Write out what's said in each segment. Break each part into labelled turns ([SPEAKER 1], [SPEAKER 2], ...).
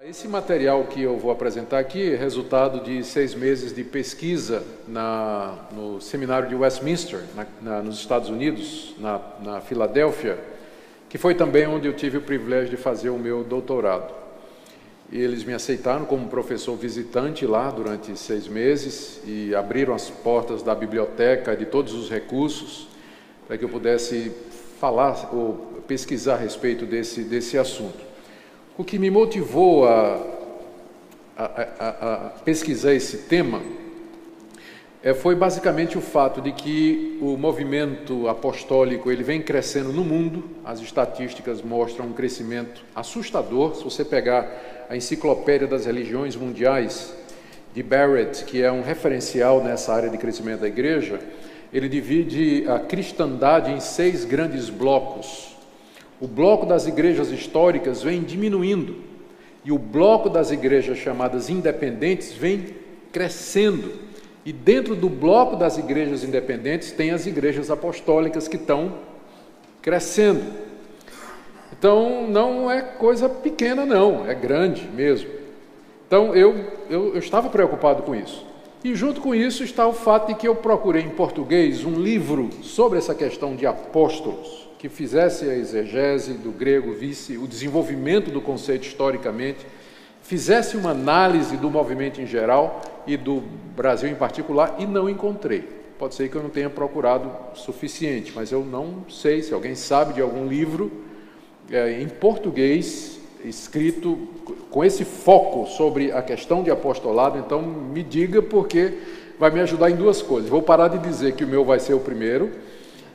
[SPEAKER 1] Esse material que eu vou apresentar aqui é resultado de 6 meses de pesquisa no seminário de Westminster, nos Estados Unidos, na Filadélfia, que foi também onde eu tive o privilégio de fazer o meu doutorado. E eles me aceitaram como professor visitante lá durante 6 meses e abriram as portas da biblioteca, de todos os recursos, para que eu pudesse falar ou pesquisar a respeito desse assunto. O que me motivou a pesquisar esse tema foi basicamente o fato de que o movimento apostólico ele vem crescendo no mundo. As estatísticas mostram um crescimento assustador. Se você pegar a Enciclopédia das Religiões Mundiais de Barrett, que é um referencial nessa área de crescimento da igreja, ele divide a cristandade em 6 grandes blocos. O bloco das igrejas históricas vem diminuindo e o bloco das igrejas chamadas independentes vem crescendo. E dentro do bloco das igrejas independentes tem as igrejas apostólicas que estão crescendo. Então não é coisa pequena não, é grande mesmo. Então eu estava preocupado com isso. E junto com isso está o fato de que eu procurei em português um livro sobre essa questão de apóstolos, que fizesse a exegese do grego, visse o desenvolvimento do conceito historicamente, fizesse uma análise do movimento em geral e do Brasil em particular, e não encontrei. Pode ser que eu não tenha procurado o suficiente, mas eu não sei se alguém sabe de algum livro em português, escrito com esse foco sobre a questão de apostolado. Então me diga, porque vai me ajudar em 2 coisas. Vou parar de dizer que o meu vai ser o primeiro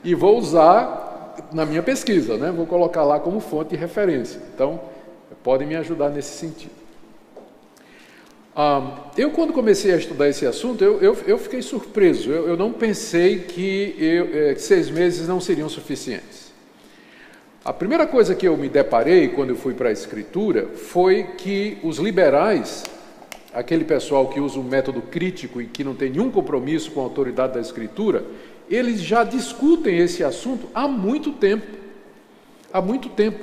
[SPEAKER 1] e vou usar na minha pesquisa, né? Vou colocar lá como fonte de referência. Então, podem me ajudar nesse sentido. Eu, quando comecei a estudar esse assunto, eu fiquei surpreso. Eu não pensei que 6 meses não seriam suficientes. A primeira coisa que eu me deparei quando eu fui para a Escritura foi que os liberais, aquele pessoal que usa o método crítico e que não tem nenhum compromisso com a autoridade da Escritura, eles já discutem esse assunto há muito tempo. Há muito tempo.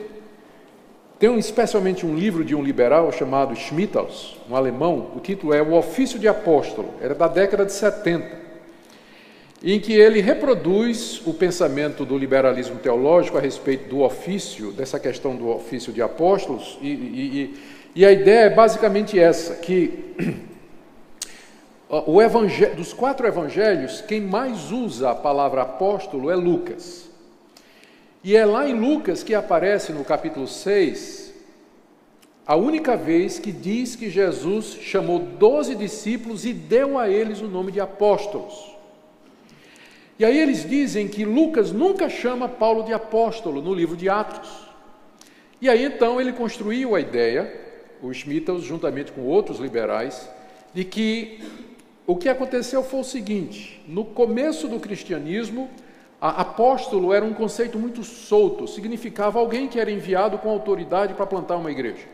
[SPEAKER 1] Tem especialmente um livro de um liberal chamado Schmittals, um alemão, o título é O Ofício de Apóstolo, era da década de 70, em que ele reproduz o pensamento do liberalismo teológico a respeito do ofício, dessa questão do ofício de apóstolos, e a ideia é basicamente essa, que dos 4 evangelhos, quem mais usa a palavra apóstolo é Lucas. E é lá em Lucas que aparece no capítulo 6, a única vez que diz que Jesus chamou 12 discípulos e deu a eles o nome de apóstolos. E aí eles dizem que Lucas nunca chama Paulo de apóstolo no livro de Atos. E aí então ele construiu a ideia, o Schmittals, juntamente com outros liberais, de que o que aconteceu foi o seguinte: no começo do cristianismo, apóstolo era um conceito muito solto, significava alguém que era enviado com autoridade para plantar uma igreja.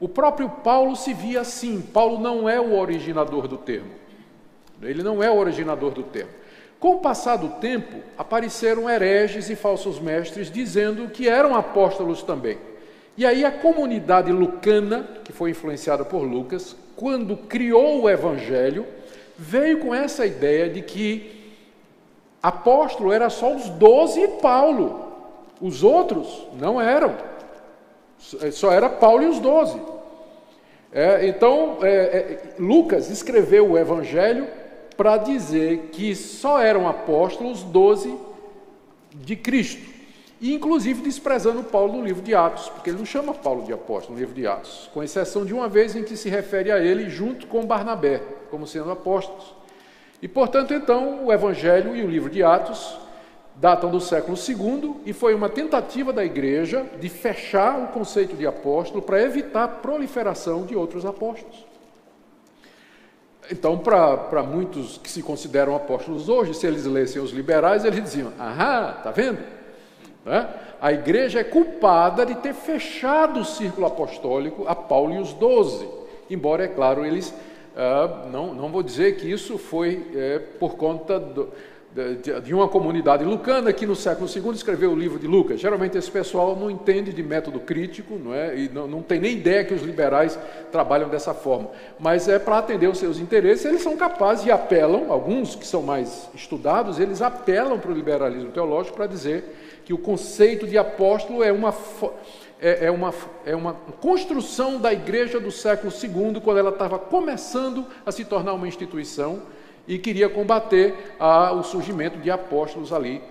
[SPEAKER 1] O próprio Paulo se via assim. Paulo não é o originador do termo. Ele não é o originador do termo. Com o passar do tempo, apareceram hereges e falsos mestres dizendo que eram apóstolos também. E aí a comunidade lucana, que foi influenciada por Lucas, quando criou o evangelho, veio com essa ideia de que apóstolo era só os 12 e Paulo. Os outros não eram. Só era Paulo e os 12. Então, Lucas escreveu o evangelho para dizer que só eram apóstolos 12 de Cristo. E, inclusive, desprezando Paulo no livro de Atos, porque ele não chama Paulo de apóstolo no livro de Atos, com exceção de uma vez em que se refere a ele junto com Barnabé, como sendo apóstolos. E, portanto, então, o Evangelho e o livro de Atos datam do século II e foi uma tentativa da igreja de fechar o conceito de apóstolo para evitar a proliferação de outros apóstolos. Então, para muitos que se consideram apóstolos hoje, se eles lessem os liberais, eles diziam: ahá, está vendo? A igreja é culpada de ter fechado o círculo apostólico a Paulo e os 12, embora, é claro, eles, não vou dizer que isso foi por conta de uma comunidade lucana que no século II escreveu o livro de Lucas. Geralmente esse pessoal não entende de método crítico, não é? E não tem nem ideia que os liberais trabalham dessa forma, mas é para atender os seus interesses. Eles são capazes e apelam, alguns que são mais estudados, eles apelam para o liberalismo teológico para dizer que o conceito de apóstolo é uma construção da igreja do século II, quando ela estava começando a se tornar uma instituição e queria combater o surgimento de apóstolos ali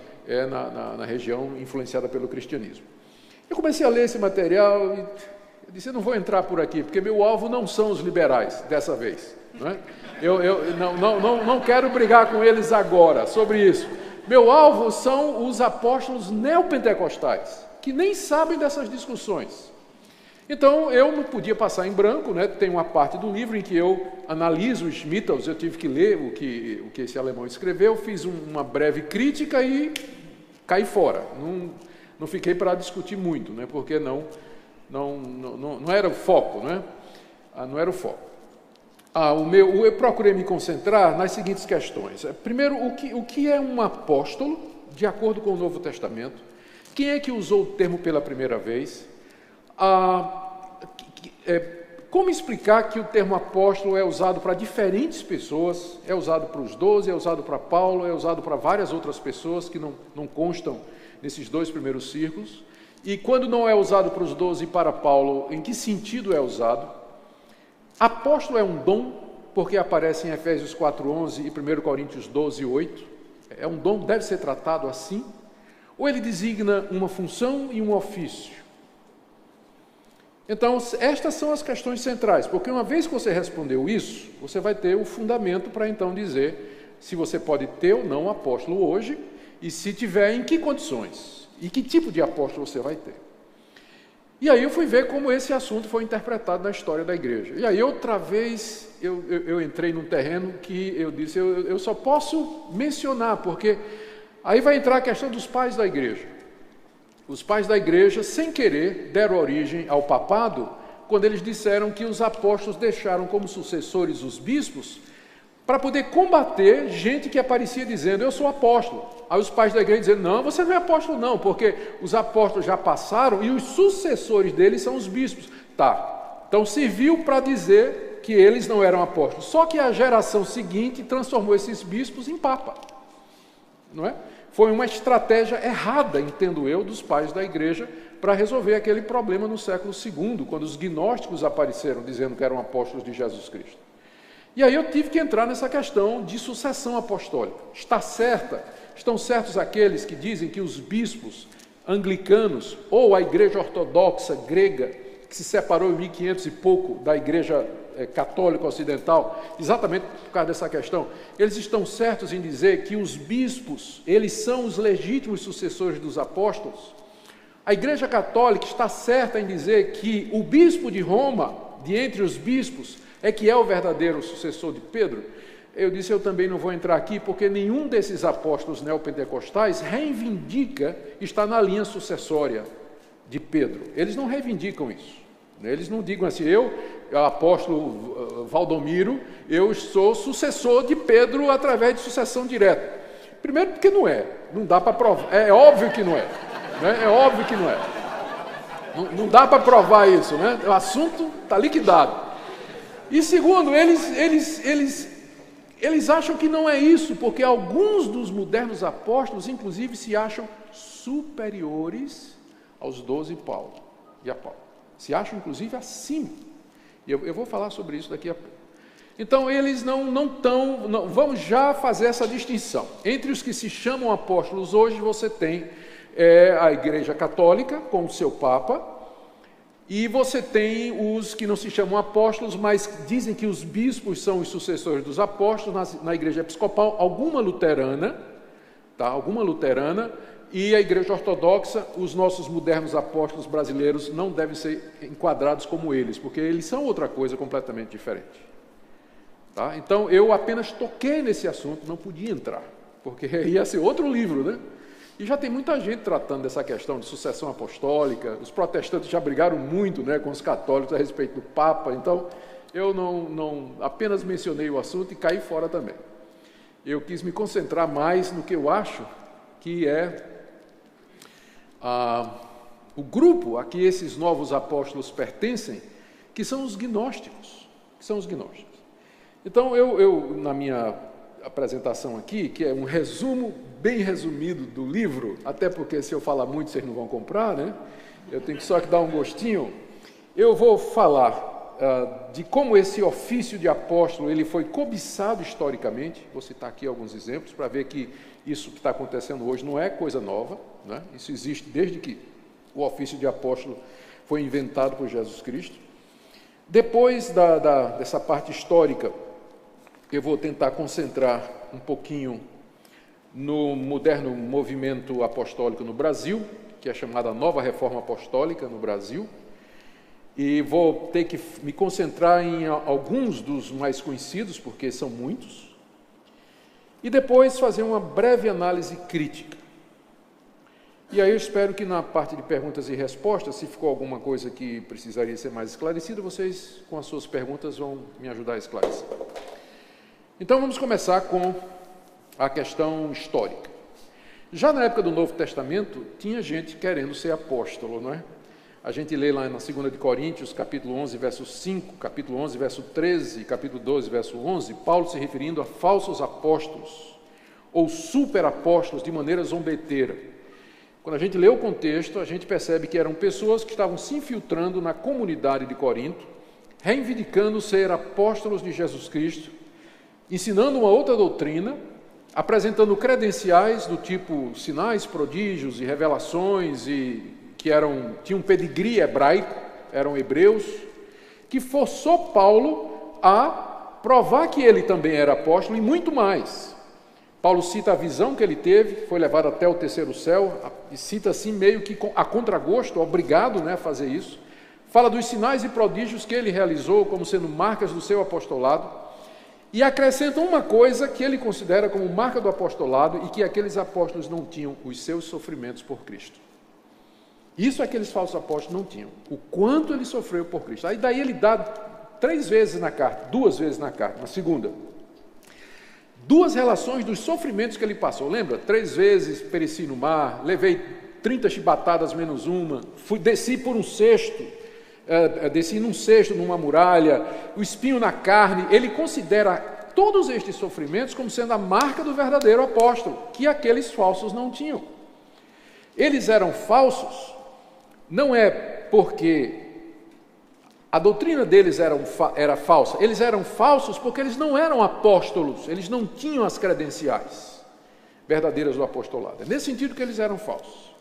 [SPEAKER 1] na região influenciada pelo cristianismo. Eu comecei a ler esse material e eu disse, eu não vou entrar por aqui, porque meu alvo não são os liberais, dessa vez. Não é? Eu não quero brigar com eles agora sobre isso. Meu alvo são os apóstolos neopentecostais, que nem sabem dessas discussões. Então, eu não podia passar em branco, né? Tem uma parte do livro em que eu analiso os Schmittels, eu tive que ler o que esse alemão escreveu, fiz uma breve crítica e caí fora. Não fiquei para discutir muito, né? Porque não era o foco, né? Não era o foco. Eu procurei me concentrar nas seguintes questões. Primeiro, o que é um apóstolo, de acordo com o Novo Testamento? Quem é que usou o termo pela primeira vez? Como explicar que o termo apóstolo é usado para diferentes pessoas, é usado para os 12, é usado para Paulo, é usado para várias outras pessoas que não constam nesses dois primeiros círculos, e quando não é usado para os 12 e para Paulo, em que sentido é usado? Apóstolo é um dom, porque aparece em Efésios 4:11 e 1 Coríntios 12:8, é um dom, deve ser tratado assim, ou ele designa uma função e um ofício? Então, estas são as questões centrais, porque uma vez que você respondeu isso, você vai ter o fundamento para então dizer se você pode ter ou não apóstolo hoje, e se tiver, em que condições, e que tipo de apóstolo você vai ter. E aí eu fui ver como esse assunto foi interpretado na história da igreja. E aí outra vez eu entrei num terreno que eu disse, eu só posso mencionar, porque aí vai entrar a questão dos pais da igreja. Os pais da igreja, sem querer, deram origem ao papado, quando eles disseram que os apóstolos deixaram como sucessores os bispos, para poder combater gente que aparecia dizendo, eu sou apóstolo. Aí os pais da igreja dizendo, não, você não é apóstolo não, porque os apóstolos já passaram e os sucessores deles são os bispos. Tá, então serviu para dizer que eles não eram apóstolos. Só que a geração seguinte transformou esses bispos em papa. Não é? Foi uma estratégia errada, entendo eu, dos pais da igreja para resolver aquele problema no século II, quando os gnósticos apareceram dizendo que eram apóstolos de Jesus Cristo. E aí eu tive que entrar nessa questão de sucessão apostólica. Estão certos aqueles que dizem que os bispos anglicanos ou a igreja ortodoxa grega, que se separou em 1500 e pouco da igreja católica ocidental, exatamente por causa dessa questão, eles estão certos em dizer que os bispos, eles são os legítimos sucessores dos apóstolos? A igreja católica está certa em dizer que o bispo de Roma, de entre os bispos, é que é o verdadeiro sucessor de Pedro? Eu disse, eu também não vou entrar aqui, porque nenhum desses apóstolos neopentecostais reivindica estar na linha sucessória de Pedro. Eles não reivindicam isso. Eles não digam assim, eu, apóstolo Valdomiro, eu sou sucessor de Pedro através de sucessão direta. Primeiro porque não dá para provar, é óbvio que não é, né? É óbvio que não é. Não dá para provar isso, né? O assunto está liquidado. E segundo, eles acham que não é isso, porque alguns dos modernos apóstolos, inclusive, se acham superiores aos 12 e a Paulo. Se acham, inclusive, acima. E eu vou falar sobre isso daqui a pouco. Então, eles não estão... Vamos já fazer essa distinção. Entre os que se chamam apóstolos hoje, você tem a Igreja Católica, com o seu Papa, e você tem os que não se chamam apóstolos, mas dizem que os bispos são os sucessores dos apóstolos, na Igreja Episcopal, alguma luterana, e a Igreja Ortodoxa, os nossos modernos apóstolos brasileiros não devem ser enquadrados como eles, porque eles são outra coisa completamente diferente. Tá? Então, eu apenas toquei nesse assunto, não podia entrar, porque ia ser outro livro, né? E já tem muita gente tratando dessa questão de sucessão apostólica, os protestantes já brigaram muito, né, com os católicos a respeito do Papa, então eu não apenas mencionei o assunto e caí fora também. eu quis me concentrar mais no que eu acho que é o grupo a que esses novos apóstolos pertencem, que são os gnósticos. Então, eu na minha apresentação aqui, que é um resumo bem resumido do livro, até porque se eu falar muito vocês não vão comprar, né? Eu tenho só que dar um gostinho. Eu vou falar de como esse ofício de apóstolo ele foi cobiçado historicamente. Vou citar aqui alguns exemplos para ver que isso que está acontecendo hoje não é coisa nova, né? Isso existe desde que o ofício de apóstolo foi inventado por Jesus Cristo. Depois dessa parte histórica, eu vou tentar concentrar um pouquinho no moderno movimento apostólico no Brasil, que é chamada Nova Reforma Apostólica no Brasil, e vou ter que me concentrar em alguns dos mais conhecidos, porque são muitos, e depois fazer uma breve análise crítica. E aí eu espero que na parte de perguntas e respostas, se ficou alguma coisa que precisaria ser mais esclarecida, vocês, com as suas perguntas, vão me ajudar a esclarecer. Então vamos começar com a questão histórica. Já na época do Novo Testamento, tinha gente querendo ser apóstolo, não é? A gente lê lá na 2 de Coríntios, capítulo 11, verso 5, capítulo 11, verso 13, capítulo 12, verso 11, Paulo se referindo a falsos apóstolos, ou superapóstolos, de maneira zombeteira. Quando a gente lê o contexto, a gente percebe que eram pessoas que estavam se infiltrando na comunidade de Corinto, reivindicando ser apóstolos de Jesus Cristo, ensinando uma outra doutrina, apresentando credenciais do tipo sinais, prodígios e revelações, e que tinham um pedigree hebraico, eram hebreus, que forçou Paulo a provar que ele também era apóstolo e muito mais. Paulo cita a visão que ele teve, foi levado até o terceiro céu, e cita assim meio que a contragosto, obrigado, né, a fazer isso. Fala dos sinais e prodígios que ele realizou como sendo marcas do seu apostolado, e acrescenta uma coisa que ele considera como marca do apostolado e que aqueles apóstolos não tinham: os seus sofrimentos por Cristo. Isso aqueles falsos apóstolos não tinham, o quanto ele sofreu por Cristo. Aí daí ele dá 3 vezes na carta, 2 vezes na carta, na segunda, 2 relações dos sofrimentos que ele passou. Lembra? 3 vezes pereci no mar, levei 30 chibatadas menos uma, desci por um cesto, desci num cesto, numa muralha, o espinho na carne. Ele considera todos estes sofrimentos como sendo a marca do verdadeiro apóstolo, que aqueles falsos não tinham. Eles eram falsos, não é porque a doutrina deles era falsa, eles eram falsos porque eles não eram apóstolos, eles não tinham as credenciais verdadeiras do apostolado. É nesse sentido que eles eram falsos.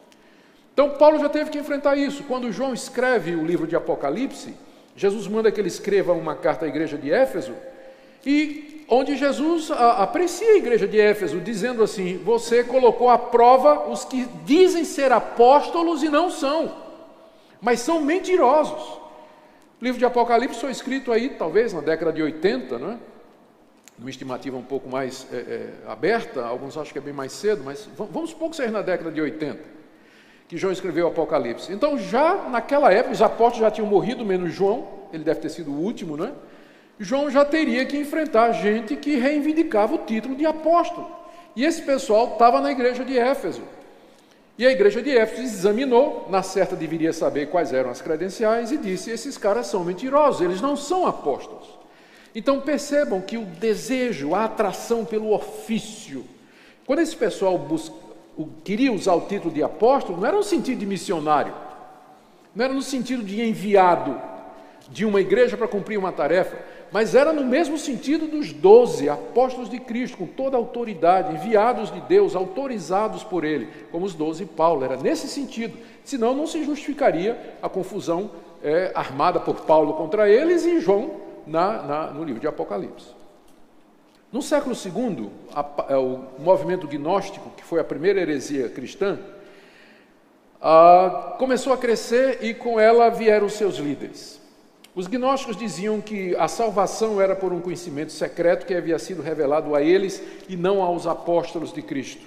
[SPEAKER 1] Então Paulo já teve que enfrentar isso. Quando João escreve o livro de Apocalipse, Jesus manda que ele escreva uma carta à igreja de Éfeso, e onde Jesus aprecia a igreja de Éfeso, dizendo assim: você colocou à prova os que dizem ser apóstolos e não são, mas são mentirosos. O livro de Apocalipse foi escrito aí, talvez, na década de 80, não é? Numa estimativa um pouco mais aberta, alguns acham que é bem mais cedo, mas vamos supor que seja na década de 80, que João escreveu o Apocalipse. Então, já naquela época, os apóstolos já tinham morrido, menos João, ele deve ter sido o último, não é? João já teria que enfrentar gente que reivindicava o título de apóstolo. E esse pessoal estava na igreja de Éfeso. E a igreja de Éfeso examinou, na certa deveria saber quais eram as credenciais, e disse: esses caras são mentirosos, eles não são apóstolos. Então percebam que o desejo, a atração pelo ofício, quando esse pessoal queria usar o título de apóstolo, não era no sentido de missionário, não era no sentido de enviado de uma igreja para cumprir uma tarefa, mas era no mesmo sentido dos 12 apóstolos de Cristo, com toda a autoridade, enviados de Deus, autorizados por Ele, como os 12 Paulo. Era nesse sentido, senão não se justificaria a confusão armada por Paulo contra eles e João no livro de Apocalipse. No século II, o movimento gnóstico, que foi a primeira heresia cristã, começou a crescer e com ela vieram seus líderes. Os gnósticos diziam que a salvação era por um conhecimento secreto que havia sido revelado a eles e não aos apóstolos de Cristo.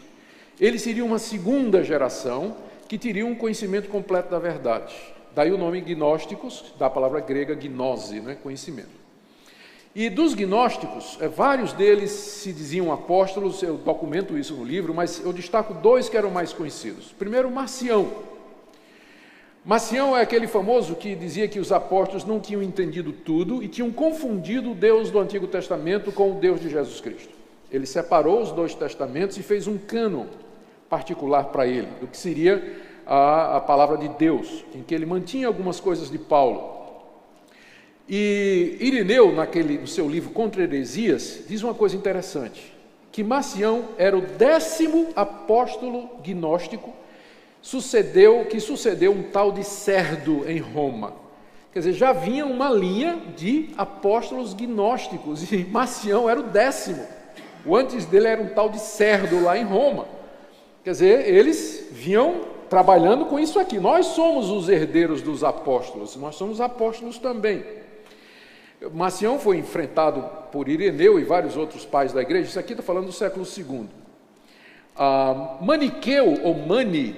[SPEAKER 1] Eles seriam uma segunda geração que teria um conhecimento completo da verdade. Daí o nome gnósticos, da palavra grega gnose, né? Conhecimento. E dos gnósticos, vários deles se diziam apóstolos, eu documento isso no livro, mas eu destaco dois que eram mais conhecidos. Primeiro, Marcião. Marcião é aquele famoso que dizia que os apóstolos não tinham entendido tudo e tinham confundido o Deus do Antigo Testamento com o Deus de Jesus Cristo. Ele separou os dois testamentos e fez um cânon particular para ele, do que seria a palavra de Deus, em que ele mantinha algumas coisas de Paulo. E Irineu, no seu livro Contra Heresias, diz uma coisa interessante, que Marcião era o 10º apóstolo gnóstico que sucedeu um tal de Cerdo em Roma. Quer dizer, já vinha uma linha de apóstolos gnósticos, e Marcião era o 10º. O antes dele era um tal de Cerdo lá em Roma. Quer dizer, eles vinham trabalhando com isso aqui. Nós somos os herdeiros dos apóstolos, nós somos apóstolos também. Marcião foi enfrentado por Ireneu e vários outros pais da igreja. Isso aqui está falando do século II. Maniqueu, ou Mani,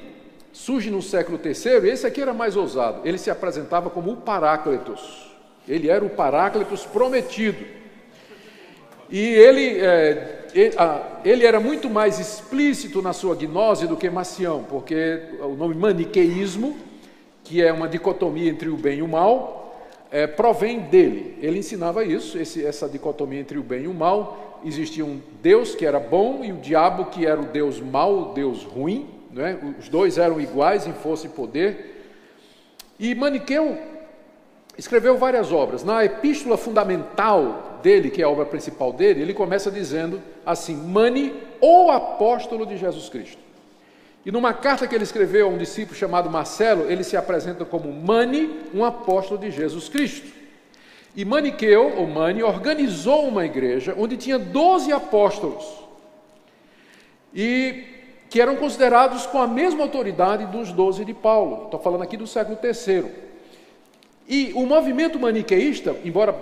[SPEAKER 1] surge no século III, e esse aqui era mais ousado. Ele se apresentava como o Paráclitos. Ele era o Paráclitos prometido. E ele era muito mais explícito na sua gnose do que Marcião, porque o nome maniqueísmo, que é uma dicotomia entre o bem e o mal, provém dele. Ele ensinava isso, essa dicotomia entre o bem e o mal. Existia um Deus que era bom e o diabo que era o Deus mau, o Deus ruim, né? Os dois eram iguais em força e poder. E Maniqueu escreveu várias obras. Na epístola fundamental dele, que é a obra principal dele, ele começa dizendo assim: Mani, o apóstolo de Jesus Cristo. E numa carta que ele escreveu a um discípulo chamado Marcelo, ele se apresenta como Mani, um apóstolo de Jesus Cristo. E Maniqueu, ou Mani, organizou uma igreja onde tinha 12 apóstolos, e que eram considerados com a mesma autoridade dos 12 de Paulo. Estou falando aqui do século III. E o movimento maniqueísta, embora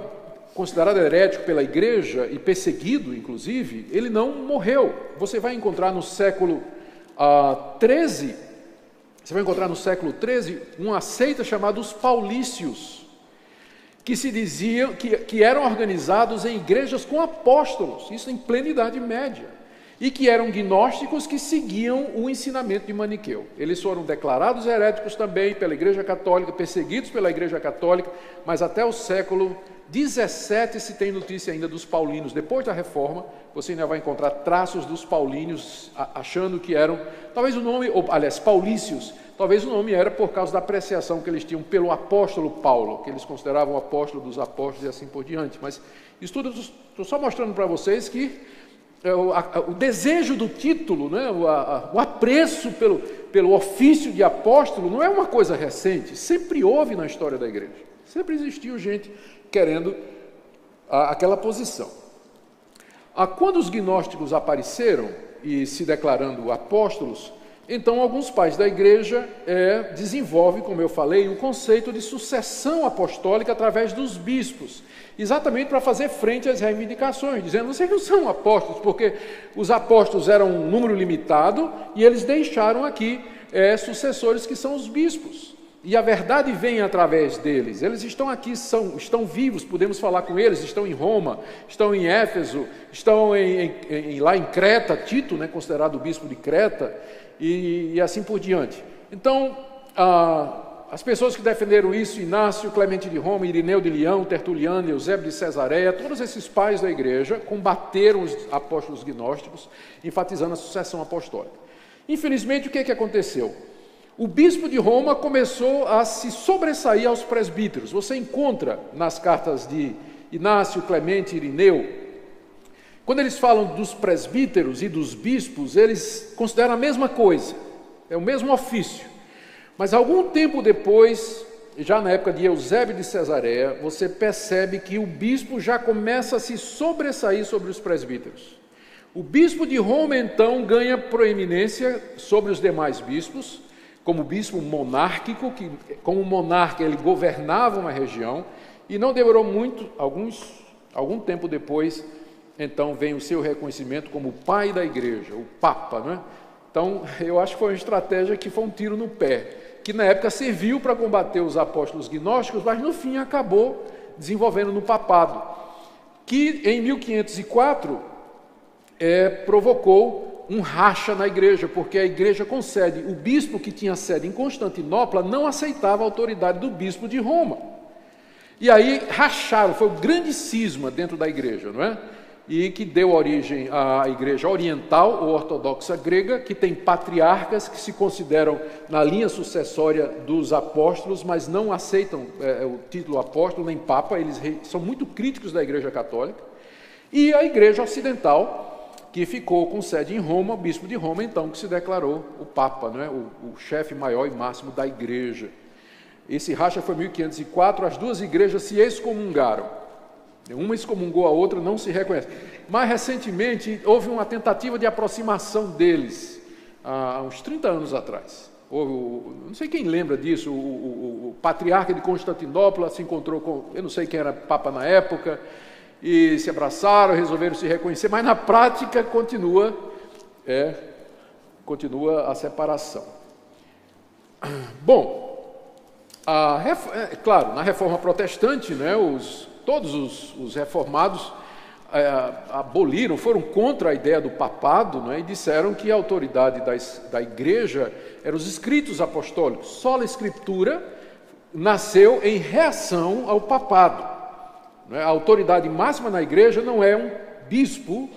[SPEAKER 1] considerado herético pela igreja e perseguido, inclusive, ele não morreu. Você vai encontrar no século XIII, uma seita chamada os Paulícios, que se diziam que eram organizados em igrejas com apóstolos, isso em plena Idade Média, e que eram gnósticos que seguiam o ensinamento de Maniqueu. Eles foram declarados heréticos também pela Igreja Católica, perseguidos pela Igreja Católica, mas até o século XVII se tem notícia ainda dos paulinos. Depois da Reforma, você ainda vai encontrar traços dos paulinos, achando que eram, talvez o nome, Paulícios, talvez o nome era por causa da apreciação que eles tinham pelo apóstolo Paulo, que eles consideravam o apóstolo dos apóstolos e assim por diante. Mas isso tudo estou só mostrando para vocês que o desejo do título, né, o apreço pelo ofício de apóstolo não é uma coisa recente, sempre houve na história da igreja, sempre existiu gente querendo aquela posição. Quando os gnósticos apareceram e se declarando apóstolos, então alguns pais da igreja desenvolvem, como eu falei, um conceito de sucessão apostólica através dos bispos, exatamente para fazer frente às reivindicações, dizendo: vocês não são apóstolos, porque os apóstolos eram um número limitado e eles deixaram aqui sucessores que são os bispos. E a verdade vem através deles. Eles estão aqui, estão vivos, podemos falar com eles, estão em Roma, estão em Éfeso, estão lá em Creta, Tito, né, considerado o bispo de Creta, e assim por diante. Então, as pessoas que defenderam isso, Inácio, Clemente de Roma, Irineu de Leão, Tertuliano, Eusébio de Cesareia, todos esses pais da igreja combateram os apóstolos gnósticos, enfatizando a sucessão apostólica. Infelizmente, o que aconteceu? O bispo de Roma começou a se sobressair aos presbíteros. Você encontra nas cartas de Inácio, Clemente e Irineu, quando eles falam dos presbíteros e dos bispos, eles consideram a mesma coisa, é o mesmo ofício. Mas algum tempo depois, já na época de Eusébio de Cesareia, você percebe que o bispo já começa a se sobressair sobre os presbíteros. O bispo de Roma, então, ganha proeminência sobre os demais bispos, como bispo monárquico, que como monarca ele governava uma região, e não demorou muito, algum tempo depois, então vem o seu reconhecimento como pai da igreja, o Papa, né? Então, eu acho que foi uma estratégia que foi um tiro no pé, que na época serviu para combater os apóstolos gnósticos, mas no fim acabou desenvolvendo no papado. que em 1504 provocou um racha na igreja, porque a igreja concede, o bispo que tinha sede em Constantinopla não aceitava a autoridade do bispo de Roma. E aí racharam, foi um grande cisma dentro da igreja, não é? E que deu origem à igreja oriental ou ortodoxa grega, que tem patriarcas que se consideram na linha sucessória dos apóstolos, mas não aceitam o título apóstolo nem papa, eles são muito críticos da igreja católica. E a igreja ocidental, que ficou com sede em Roma, o bispo de Roma, então, que se declarou o papa, não é? o chefe maior e máximo da igreja. Esse racha foi em 1504, as duas igrejas se excomungaram. Uma excomungou a outra, não se reconhece. Mais recentemente, houve uma tentativa de aproximação deles, há uns 30 anos atrás. Não sei quem lembra disso, o patriarca de Constantinopla se encontrou com, eu não sei quem era papa na época, e se abraçaram, resolveram se reconhecer, mas na prática continua a separação. Bom, claro, na reforma protestante, né, todos os reformados aboliram, foram contra a ideia do papado, né, e disseram que a autoridade da igreja eram os escritos apostólicos. Sola Escritura nasceu em reação ao papado. A autoridade máxima na igreja não é um bispo,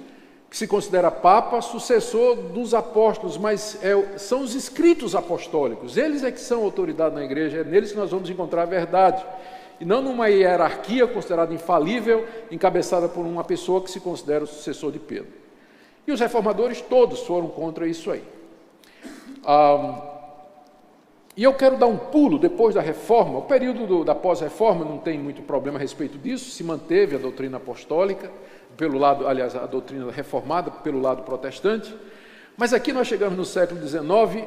[SPEAKER 1] que se considera papa, sucessor dos apóstolos, mas são os escritos apostólicos. Eles é que são autoridade na igreja, é neles que nós vamos encontrar a verdade. E não numa hierarquia considerada infalível, encabeçada por uma pessoa que se considera o sucessor de Pedro. E os reformadores todos foram contra isso aí. E eu quero dar um pulo depois da reforma. O período da pós-reforma não tem muito problema a respeito disso, se manteve a doutrina apostólica, pelo lado, aliás, a doutrina reformada pelo lado protestante. Mas aqui nós chegamos no século XIX,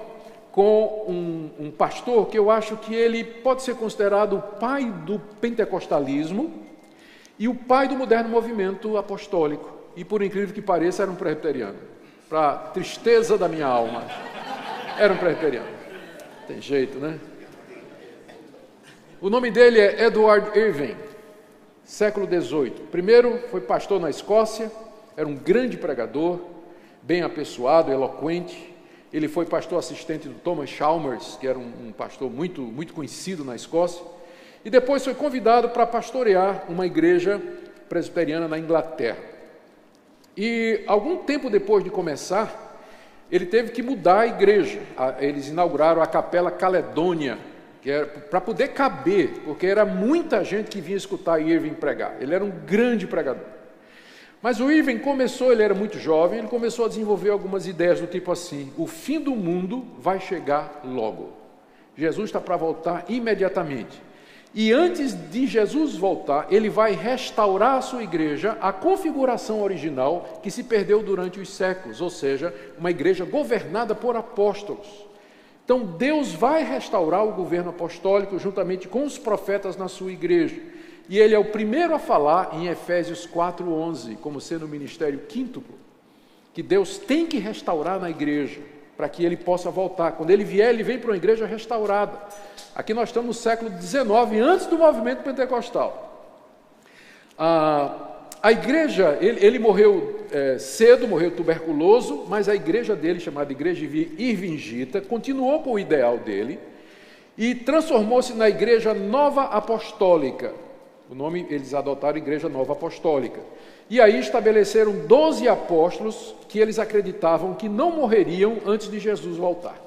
[SPEAKER 1] com um pastor que eu acho que ele pode ser considerado o pai do pentecostalismo e o pai do moderno movimento apostólico. E, por incrível que pareça, era um presbiteriano. Para tristeza da minha alma, era um presbiteriano. Tem jeito, né? O nome dele é Edward Irving, século XVIII. Primeiro, foi pastor na Escócia, era um grande pregador, bem apessoado, eloquente. Ele foi pastor assistente do Thomas Chalmers, que era um pastor muito, muito conhecido na Escócia, e depois foi convidado para pastorear uma igreja presbiteriana na Inglaterra. E algum tempo depois de começar, ele teve que mudar a igreja. Eles inauguraram a Capela Caledônia, que era para poder caber, porque era muita gente que vinha escutar Irving pregar. Ele era um grande pregador. Mas o Irving ele era muito jovem, ele começou a desenvolver algumas ideias do tipo assim: o fim do mundo vai chegar logo. Jesus está para voltar imediatamente. E antes de Jesus voltar, ele vai restaurar a sua igreja à configuração original que se perdeu durante os séculos, ou seja, uma igreja governada por apóstolos. Então Deus vai restaurar o governo apostólico juntamente com os profetas na sua igreja. E ele é o primeiro a falar em Efésios 4:11, como sendo o ministério quíntuplo, que Deus tem que restaurar na igreja, para que ele possa voltar. Quando ele vier, ele vem para uma igreja restaurada. Aqui nós estamos no século XIX, antes do movimento pentecostal. A igreja, ele morreu cedo, morreu tuberculoso, mas a igreja dele, chamada Igreja Irvingita, continuou com o ideal dele e transformou-se na Igreja Nova Apostólica. O nome eles adotaram Igreja Nova Apostólica. E aí estabeleceram 12 apóstolos que eles acreditavam que não morreriam antes de Jesus voltar.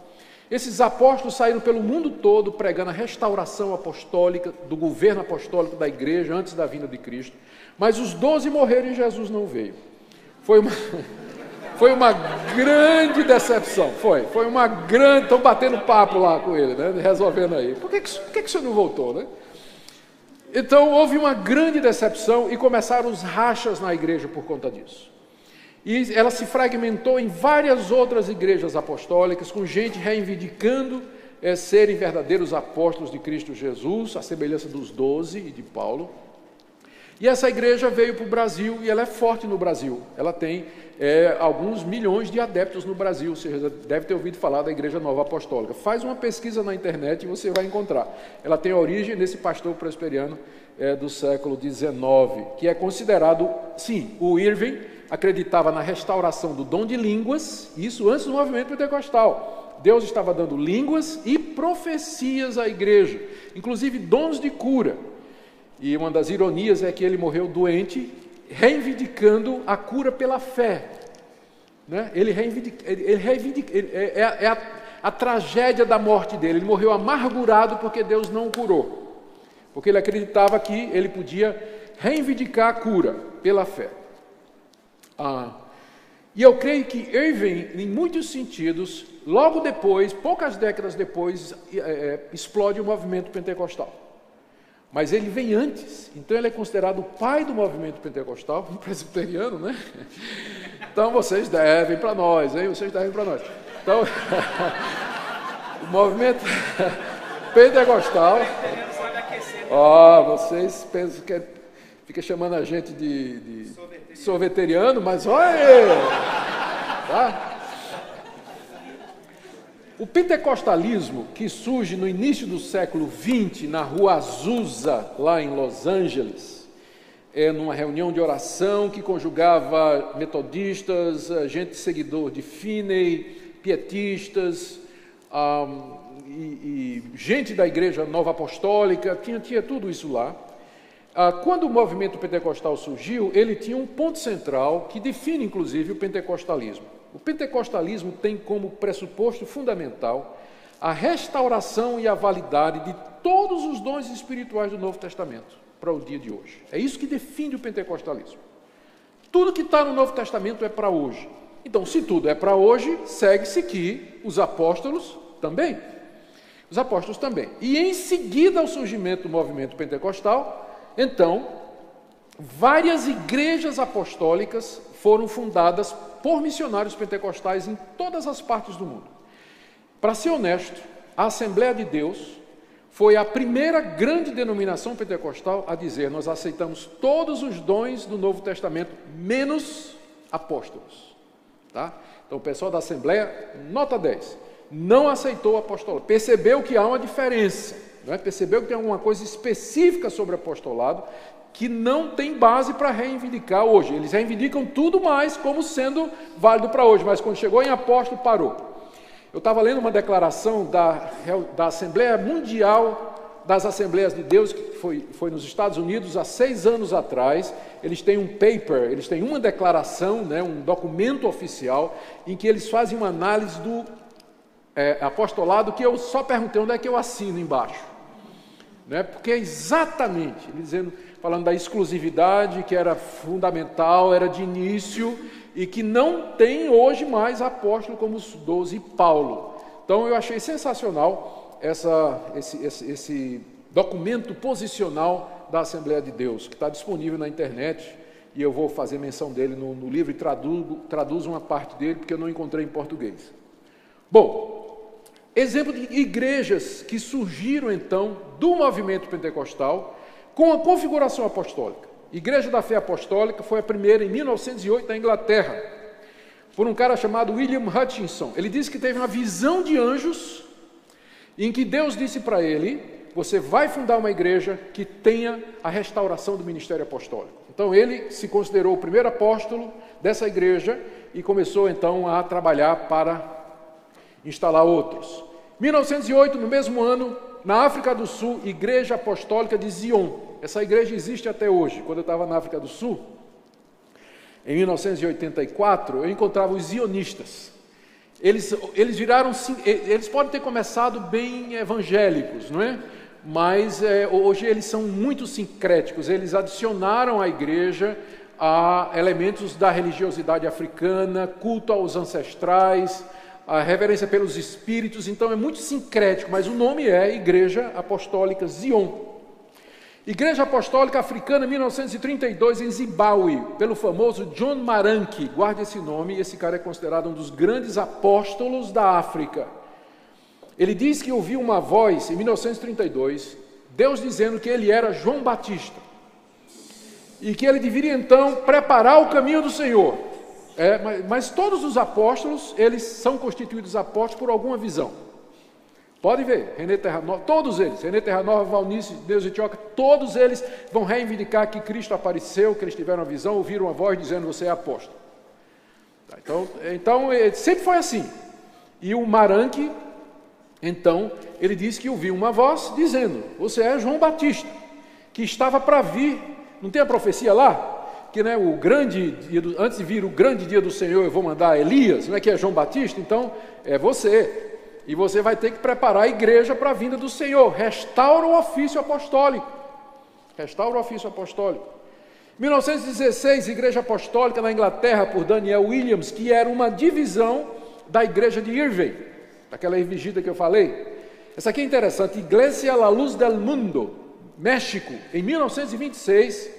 [SPEAKER 1] Esses apóstolos saíram pelo mundo todo pregando a restauração apostólica, do governo apostólico da igreja antes da vinda de Cristo. Mas os 12 morreram e Jesus não veio. Foi uma grande decepção. Foi uma grande... Estão batendo papo lá com ele, né? Resolvendo aí. Por que o senhor não voltou, né? Então, houve uma grande decepção e começaram os rachas na igreja por conta disso. E ela se fragmentou em várias outras igrejas apostólicas, com gente reivindicando serem verdadeiros apóstolos de Cristo Jesus, à semelhança dos 12 e de Paulo. E essa igreja veio para o Brasil e ela é forte no Brasil. Ela tem alguns milhões de adeptos no Brasil. Você já deve ter ouvido falar da Igreja Nova Apostólica. Faz uma pesquisa na internet e você vai encontrar. Ela tem origem nesse pastor presbiteriano do século XIX, que é considerado, sim, o Irving acreditava na restauração do dom de línguas, isso antes do movimento pentecostal. Deus estava dando línguas e profecias à igreja, inclusive dons de cura. E uma das ironias é que ele morreu doente, reivindicando a cura pela fé. Né? A tragédia da morte dele. Ele morreu amargurado porque Deus não o curou. Porque ele acreditava que ele podia reivindicar a cura pela fé. E eu creio que Irving, em muitos sentidos, logo depois, poucas décadas depois, explode o movimento pentecostal. Mas ele vem antes, então ele é considerado o pai do movimento pentecostal, um presbiteriano, né? Então vocês devem para nós, hein? Vocês devem para nós. Então, o movimento pentecostal... vocês pensam que fica chamando a gente de sorveteriano, mas olha! Tá? O pentecostalismo, que surge no início do século XX, na Rua Azusa, lá em Los Angeles, numa reunião de oração que conjugava metodistas, gente seguidor de Finney, pietistas, e gente da Igreja Nova Apostólica, tinha tudo isso lá. Quando o movimento pentecostal surgiu, ele tinha um ponto central que define, inclusive, o pentecostalismo. O pentecostalismo tem como pressuposto fundamental a restauração e a validade de todos os dons espirituais do Novo Testamento para o dia de hoje. É isso que define o pentecostalismo. Tudo que está no Novo Testamento é para hoje. Então, se tudo é para hoje, segue-se que os apóstolos também. Os apóstolos também. E em seguida ao surgimento do movimento pentecostal, então, várias igrejas apostólicas foram fundadas por missionários pentecostais em todas as partes do mundo. Para ser honesto, a Assembleia de Deus foi a primeira grande denominação pentecostal a dizer: nós aceitamos todos os dons do Novo Testamento, menos apóstolos. Tá? Então o pessoal da Assembleia, nota 10, não aceitou o apostolado, percebeu que há uma diferença, né? Percebeu que tem alguma coisa específica sobre o apostolado que não tem base para reivindicar hoje. Eles reivindicam tudo mais como sendo válido para hoje, mas quando chegou em apóstolo, parou. Eu estava lendo uma declaração da Assembleia Mundial das Assembleias de Deus, que foi nos Estados Unidos há 6 anos atrás. Eles têm um paper, eles têm uma declaração, né, um documento oficial, em que eles fazem uma análise do apostolado, que eu só perguntei onde é que eu assino embaixo. Né? Porque é exatamente, falando da exclusividade, que era fundamental, era de início, e que não tem hoje mais apóstolo como os 12 e Paulo. Então eu achei sensacional esse documento posicional da Assembleia de Deus, que está disponível na internet, e eu vou fazer menção dele no livro e traduzo uma parte dele, porque eu não encontrei em português. Bom, exemplo de igrejas que surgiram então do movimento pentecostal com a configuração apostólica. Igreja da Fé Apostólica foi a primeira em 1908 na Inglaterra, por um cara chamado William Hutchinson. Ele disse que teve uma visão de anjos em que Deus disse para ele: você vai fundar uma igreja que tenha a restauração do ministério apostólico. Então ele se considerou o primeiro apóstolo dessa igreja e começou então a trabalhar para instalar outros. 1908, no mesmo ano, na África do Sul, Igreja Apostólica de Zion. Essa igreja existe até hoje. Quando eu estava na África do Sul, em 1984, eu encontrava os zionistas. Eles podem ter começado bem evangélicos, não é? Mas hoje eles são muito sincréticos. Eles adicionaram à igreja elementos da religiosidade africana, culto aos ancestrais, a reverência pelos espíritos. Então é muito sincrético, mas o nome é Igreja Apostólica Zion. Igreja Apostólica Africana, 1932, em Zimbábue, pelo famoso John Maranki. Guarde esse nome, esse cara é considerado um dos grandes apóstolos da África. Ele diz que ouviu uma voz, em 1932, Deus dizendo que ele era João Batista, e que ele deveria então preparar o caminho do Senhor. Mas todos os apóstolos, eles são constituídos apóstolos por alguma visão. Pode ver, René Terra Nova, todos eles, René Terra Nova, Valnice, Deus e Tioca, todos eles vão reivindicar que Cristo apareceu, que eles tiveram a visão, ouviram uma voz dizendo: você é apóstolo. Então sempre foi assim. E o Maranque, então, ele disse que ouviu uma voz dizendo: você é João Batista, que estava para vir. Não tem a profecia lá? Que, né, o grande dia antes de vir o grande dia do Senhor, eu vou mandar Elias, não é que é João Batista? Então, é você. E você vai ter que preparar a igreja para a vinda do Senhor. Restaura o ofício apostólico. Restaura o ofício apostólico. 1916, Igreja Apostólica na Inglaterra, por Daniel Williams, que era uma divisão da igreja de Irving, daquela vigília que eu falei. Essa aqui é interessante, Iglesia La Luz del Mundo, México, em 1926,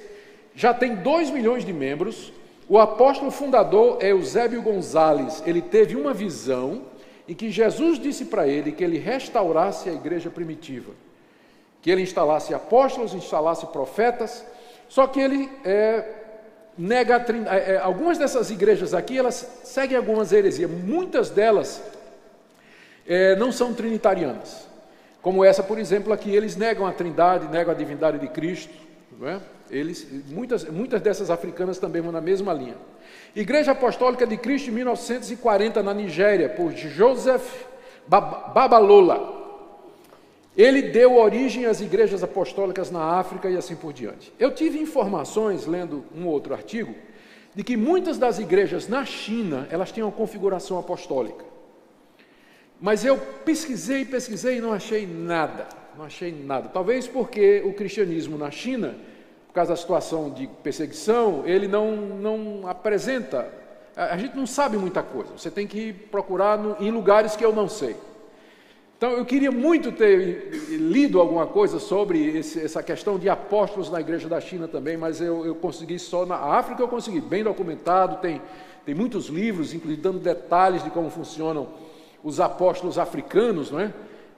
[SPEAKER 1] já tem 2 milhões de membros. O apóstolo fundador é Eusébio Gonzalez. Ele teve uma visão em que Jesus disse para ele que ele restaurasse a igreja primitiva, que ele instalasse apóstolos, instalasse profetas, só que ele nega algumas dessas igrejas aqui, elas seguem algumas heresias, muitas delas não são trinitarianas, como essa, por exemplo, aqui, eles negam a trindade, negam a divindade de Cristo, não é? Muitas dessas africanas também vão na mesma linha. Igreja Apostólica de Cristo, em 1940, na Nigéria, por Joseph Babalola. Ele deu origem às igrejas apostólicas na África e assim por diante. Eu tive informações, lendo um outro artigo, de que muitas das igrejas na China, elas têm uma configuração apostólica. Mas eu pesquisei e não achei nada. Talvez porque o cristianismo na China, por causa da situação de perseguição, ele não apresenta, a gente não sabe muita coisa, você tem que procurar em lugares que eu não sei. Então eu queria muito ter lido alguma coisa sobre essa questão de apóstolos na igreja da China também, mas eu consegui só na África, eu consegui, bem documentado, tem muitos livros, inclusive dando detalhes de como funcionam os apóstolos africanos, não é?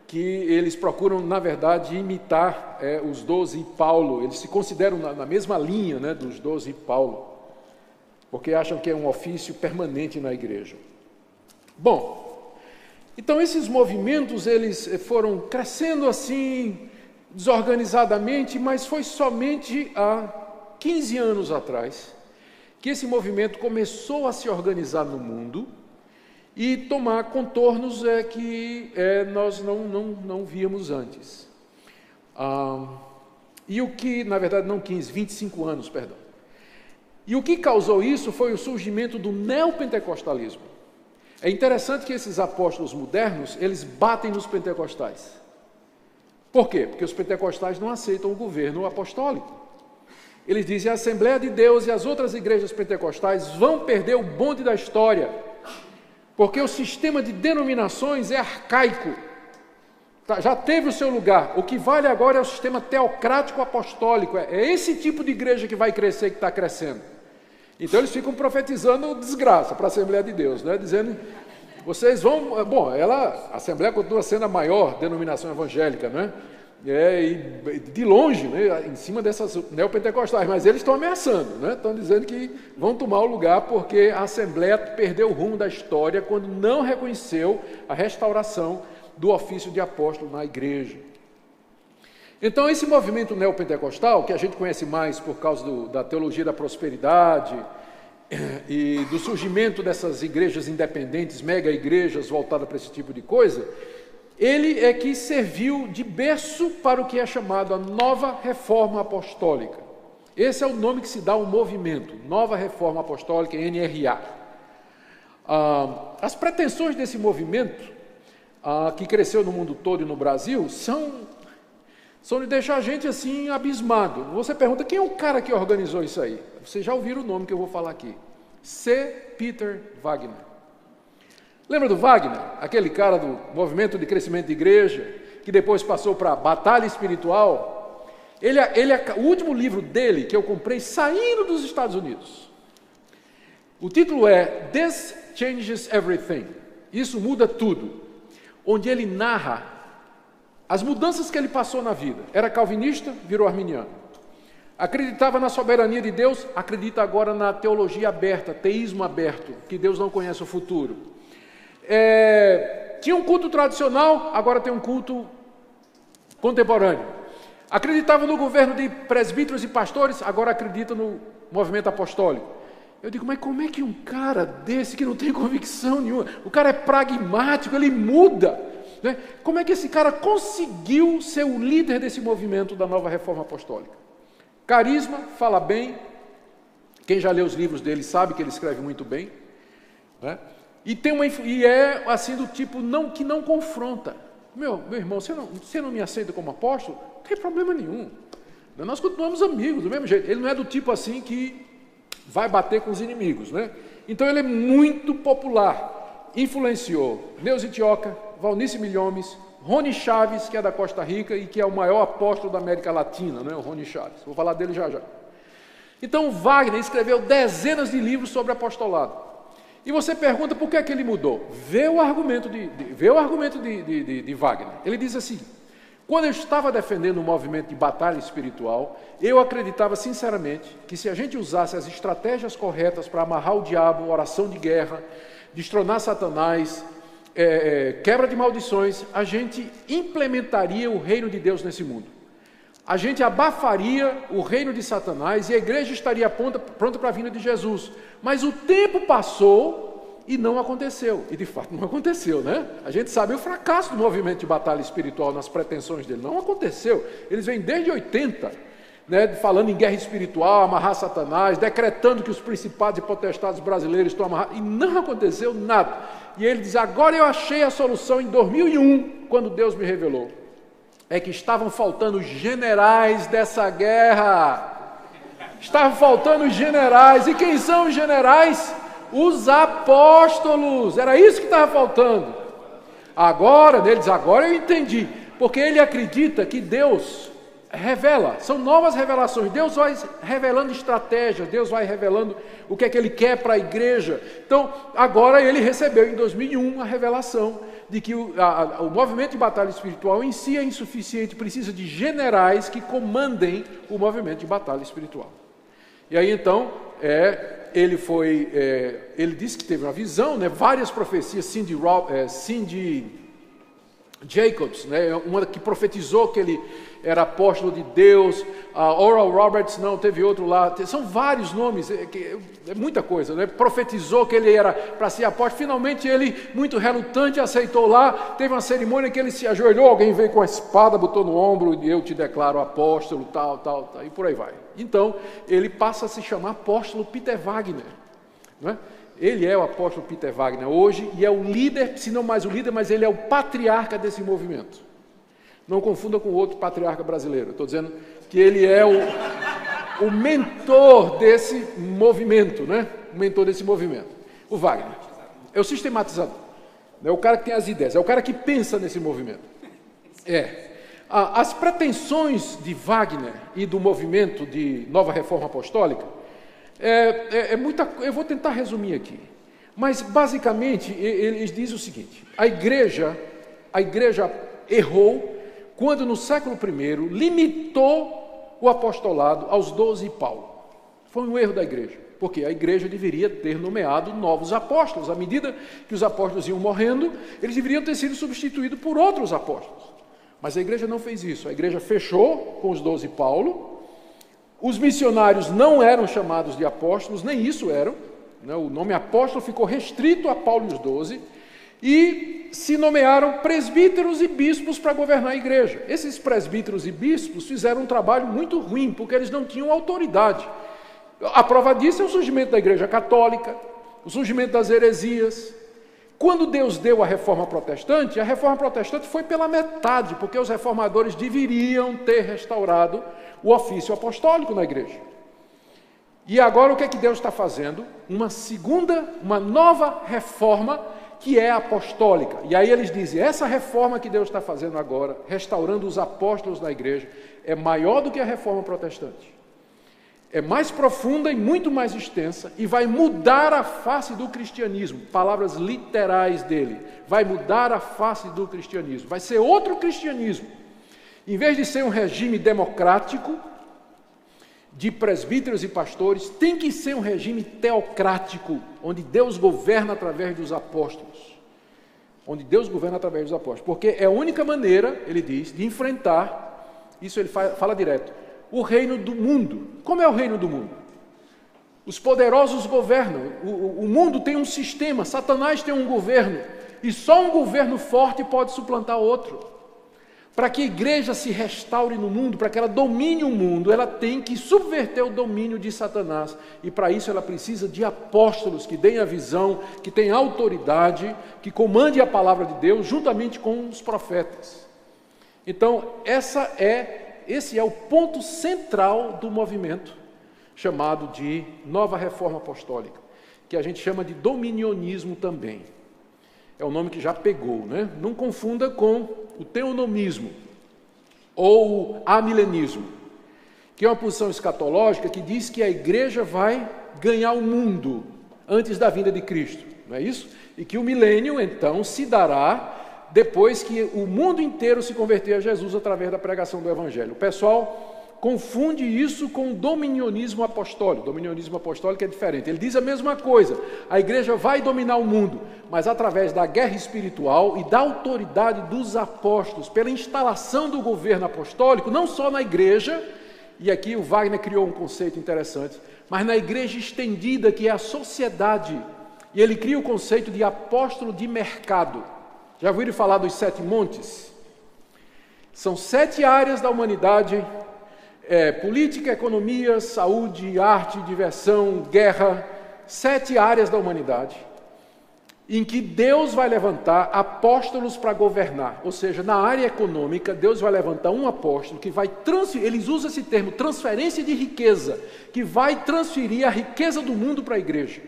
[SPEAKER 1] Que eles procuram, na verdade, imitar os 12 e Paulo. Eles se consideram na mesma linha, né, dos 12 e Paulo, porque acham que é um ofício permanente na igreja. Bom, então esses movimentos, eles foram crescendo assim, desorganizadamente, mas foi somente há 15 anos atrás que esse movimento começou a se organizar no mundo e tomar contornos que nós não víamos antes. E o que, na verdade, não 15, 25 anos, perdão. E o que causou isso foi o surgimento do neopentecostalismo. É interessante que esses apóstolos modernos, eles batem nos pentecostais. Por quê? Porque os pentecostais não aceitam o governo apostólico. Eles dizem: a Assembleia de Deus e as outras igrejas pentecostais vão perder o bonde da história, porque o sistema de denominações é arcaico, já teve o seu lugar. O que vale agora é o sistema teocrático apostólico. É esse tipo de igreja que vai crescer, que está crescendo. Então eles ficam profetizando desgraça para a Assembleia de Deus, né? Dizendo: vocês vão... Bom, a Assembleia continua sendo a maior denominação evangélica, né? E de longe, né, em cima dessas neopentecostais, mas eles estão ameaçando, né? Estão dizendo que vão tomar o lugar, porque a Assembleia perdeu o rumo da história quando não reconheceu a restauração do ofício de apóstolo na igreja. Então esse movimento neopentecostal, que a gente conhece mais por causa da teologia da prosperidade e do surgimento dessas igrejas independentes, mega igrejas voltadas para esse tipo de coisa, ele é que serviu de berço para o que é chamado a Nova Reforma Apostólica. Esse é o nome que se dá ao movimento, Nova Reforma Apostólica, NRA. As pretensões desse movimento, que cresceu no mundo todo e no Brasil, são de deixar a gente assim abismado. Você pergunta: quem é o cara que organizou isso aí? Vocês já ouviram o nome que eu vou falar aqui: C. Peter Wagner. Lembra do Wagner? Aquele cara do movimento de crescimento de igreja, que depois passou para a batalha espiritual. O último livro dele, que eu comprei saindo dos Estados Unidos, o título é This Changes Everything. Isso muda tudo. Onde ele narra as mudanças que ele passou na vida. Era calvinista, virou arminiano. Acreditava na soberania de Deus, acredita agora na teologia aberta, teísmo aberto, que Deus não conhece o futuro. Tinha um culto tradicional, agora tem um culto contemporâneo. Acreditava no governo de presbíteros e pastores, agora acredita no movimento apostólico. Eu digo, mas como é que um cara desse que não tem convicção nenhuma, o cara é pragmático, ele muda, né? Como é que esse cara conseguiu ser o líder desse movimento da nova reforma apostólica? Carisma, fala bem, quem já leu os livros dele sabe que ele escreve muito bem, né? E é assim do tipo que não confronta. Meu irmão, você não me aceita como apóstolo? Não tem problema nenhum. Nós continuamos amigos, do mesmo jeito. Ele não é do tipo assim que vai bater com os inimigos, né? Então ele é muito popular. Influenciou Neuza Itioca, Valnice Milhomes, Rony Chaves, que é da Costa Rica e que é o maior apóstolo da América Latina, né? O Rony Chaves. Vou falar dele já já. Então Wagner escreveu dezenas de livros sobre apostolado. E você pergunta por que é que ele mudou. Vê o argumento de Wagner. Ele diz assim: quando eu estava defendendo o movimento de batalha espiritual, eu acreditava sinceramente que se a gente usasse as estratégias corretas para amarrar o diabo, oração de guerra, destronar Satanás, quebra de maldições, a gente implementaria o reino de Deus nesse mundo. A gente abafaria o reino de Satanás e a igreja estaria pronta para a vinda de Jesus. Mas o tempo passou e não aconteceu. E de fato não aconteceu, né? A gente sabe o fracasso do movimento de batalha espiritual nas pretensões dele. Não aconteceu. Eles vêm desde 80, né, falando em guerra espiritual, amarrar Satanás, decretando que os principados e potestades brasileiros estão amarrados. E não aconteceu nada. E ele diz, agora eu achei a solução em 2001, quando Deus me revelou. É que estavam faltando generais dessa guerra. Estavam faltando generais. E quem são os generais? Os apóstolos. Era isso que estava faltando. Agora, ele diz, agora eu entendi. Porque ele acredita que Deus revela. São novas revelações. Deus vai revelando estratégias. Deus vai revelando o que é que ele quer para a igreja. Então, agora ele recebeu em 2001 a revelação de que o movimento de batalha espiritual em si é insuficiente, precisa de generais que comandem o movimento de batalha espiritual. E aí então, ele disse que teve uma visão, né, várias profecias, Cindy Jacobs, né, uma que profetizou que ele era apóstolo de Deus, Oral Roberts, não, teve outro lá, são vários nomes, é muita coisa, né? Profetizou que ele era para ser apóstolo, finalmente ele, muito relutante, aceitou lá, teve uma cerimônia que ele se ajoelhou, alguém veio com a espada, botou no ombro, e eu te declaro apóstolo, tal, e por aí vai. Então, ele passa a se chamar apóstolo Peter Wagner, né? Ele é o apóstolo Peter Wagner hoje, e é o líder, se não mais o líder, mas ele é o patriarca desse movimento. Não confunda com outro patriarca brasileiro. Estou dizendo que ele é o mentor desse movimento, né? O mentor desse movimento. O Wagner é o sistematizador. É o cara que tem as ideias, é o cara que pensa nesse movimento. As pretensões de Wagner e do movimento de nova reforma apostólica muita. Eu vou tentar resumir aqui. Mas, basicamente, eles dizem o seguinte: a igreja errou quando no século I limitou o apostolado aos 12 e Paulo. Foi um erro da igreja, porque a igreja deveria ter nomeado novos apóstolos. À medida que os apóstolos iam morrendo, eles deveriam ter sido substituídos por outros apóstolos. Mas a igreja não fez isso. A igreja fechou com os 12 e Paulo. Os missionários não eram chamados de apóstolos, nem isso eram, né? O nome apóstolo ficou restrito a Paulo e os 12. E se nomearam presbíteros e bispos para governar a igreja. Esses presbíteros e bispos fizeram um trabalho muito ruim, porque eles não tinham autoridade. A prova disso é o surgimento da igreja católica, o surgimento das heresias. Quando Deus deu a reforma protestante foi pela metade, porque os reformadores deveriam ter restaurado o ofício apostólico na igreja. E agora o que é que Deus está fazendo? Uma nova reforma, que é apostólica. E aí eles dizem, essa reforma que Deus está fazendo agora, restaurando os apóstolos na igreja, é maior do que a reforma protestante. É mais profunda e muito mais extensa, e vai mudar a face do cristianismo. Palavras literais dele. Vai mudar a face do cristianismo. Vai ser outro cristianismo. Em vez de ser um regime democrático, de presbíteros e pastores, tem que ser um regime teocrático, onde Deus governa através dos apóstolos, onde Deus governa através dos apóstolos, porque é a única maneira, ele diz, de enfrentar, isso ele fala direto, o reino do mundo. Como é o reino do mundo? Os poderosos governam, o mundo tem um sistema, Satanás tem um governo, e só um governo forte pode suplantar outro. Para que a igreja se restaure no mundo, para que ela domine o mundo, ela tem que subverter o domínio de Satanás. E para isso ela precisa de apóstolos que deem a visão, que tenham autoridade, que comandem a palavra de Deus, juntamente com os profetas. Então, esse é o ponto central do movimento, chamado de Nova Reforma Apostólica, que a gente chama de dominionismo também. É o nome que já pegou, né? Não confunda com o teonomismo ou o amilenismo, que é uma posição escatológica que diz que a igreja vai ganhar o mundo antes da vinda de Cristo, não é isso? E que o milênio, então, se dará depois que o mundo inteiro se converter a Jesus através da pregação do Evangelho. O pessoal confunde isso com o dominionismo apostólico. O dominionismo apostólico é diferente. Ele diz a mesma coisa. A igreja vai dominar o mundo, mas através da guerra espiritual e da autoridade dos apóstolos, pela instalação do governo apostólico, não só na igreja, e aqui o Wagner criou um conceito interessante, mas na igreja estendida, que é a sociedade. E ele cria o conceito de apóstolo de mercado. Já ouviram falar dos 7 montes? São 7 áreas da humanidade: política, economia, saúde, arte, diversão, guerra, 7 áreas da humanidade, em que Deus vai levantar apóstolos para governar. Ou seja, na área econômica, Deus vai levantar um apóstolo que vai transferir, eles usam esse termo, transferência de riqueza, que vai transferir a riqueza do mundo para a igreja.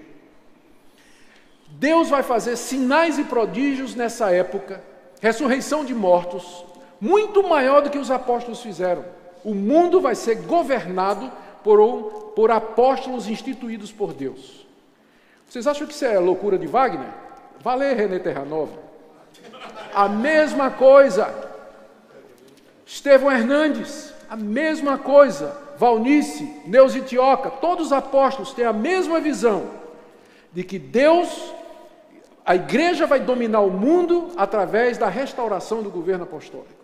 [SPEAKER 1] Deus vai fazer sinais e prodígios nessa época, ressurreição de mortos, muito maior do que os apóstolos fizeram. O mundo vai ser governado por apóstolos instituídos por Deus. Vocês acham que isso é loucura de Wagner? Vá ler René Terranova. A mesma coisa. Estevão Hernandes, a mesma coisa. Valnice, Neuza Itioca, todos os apóstolos têm a mesma visão de que Deus, a igreja vai dominar o mundo através da restauração do governo apostólico.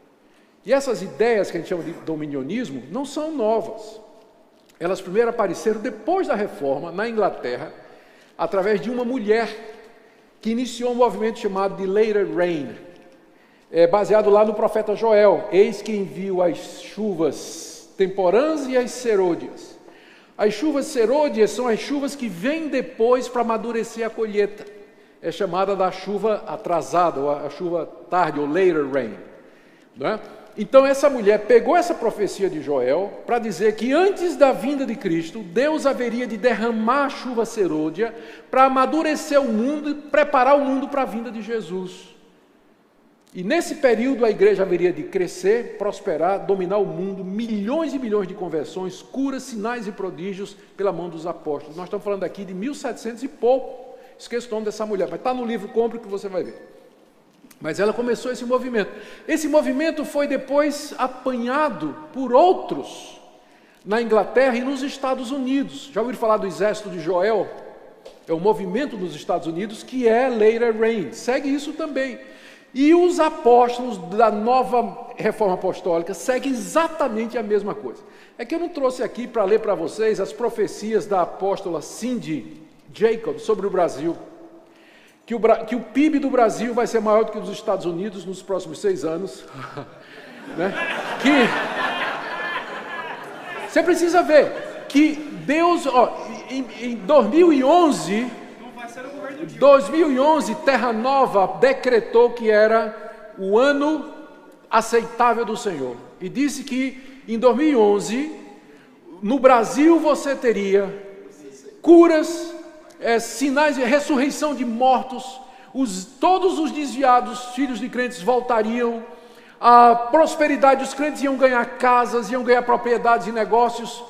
[SPEAKER 1] E essas ideias que a gente chama de dominionismo não são novas. Elas primeiro apareceram depois da Reforma, na Inglaterra, através de uma mulher que iniciou um movimento chamado de Later Rain, baseado lá no profeta Joel. Eis que envio as chuvas temporãs e as serôdias. As chuvas serôdias são as chuvas que vêm depois para amadurecer a colheita. É chamada da chuva atrasada, ou a chuva tarde, ou Later Rain, não é? Então essa mulher pegou essa profecia de Joel para dizer que antes da vinda de Cristo, Deus haveria de derramar a chuva serôdia para amadurecer o mundo e preparar o mundo para a vinda de Jesus. E nesse período a igreja haveria de crescer, prosperar, dominar o mundo, milhões e milhões de conversões, curas, sinais e prodígios pela mão dos apóstolos. Nós estamos falando aqui de 1700 e pouco. Esqueça o nome dessa mulher, mas está no livro, compre que você vai ver. Mas ela começou esse movimento. Esse movimento foi depois apanhado por outros na Inglaterra e nos Estados Unidos. Já ouviram falar do exército de Joel? É um movimento nos Estados Unidos que é Later Rain. Segue isso também. E os apóstolos da Nova Reforma Apostólica seguem exatamente a mesma coisa. É que eu não trouxe aqui para ler para vocês as profecias da apóstola Cindy Jacobs sobre o Brasil. Que o PIB do Brasil vai ser maior do que o dos Estados Unidos nos próximos 6 anos. Né? Você precisa ver que Deus, em 2011, Terra Nova decretou que era o ano aceitável do Senhor. E disse que em 2011, no Brasil você teria curas, sinais de ressurreição de mortos, todos os desviados, filhos de crentes, voltariam, a prosperidade dos crentes iam ganhar casas, iam ganhar propriedades e negócios,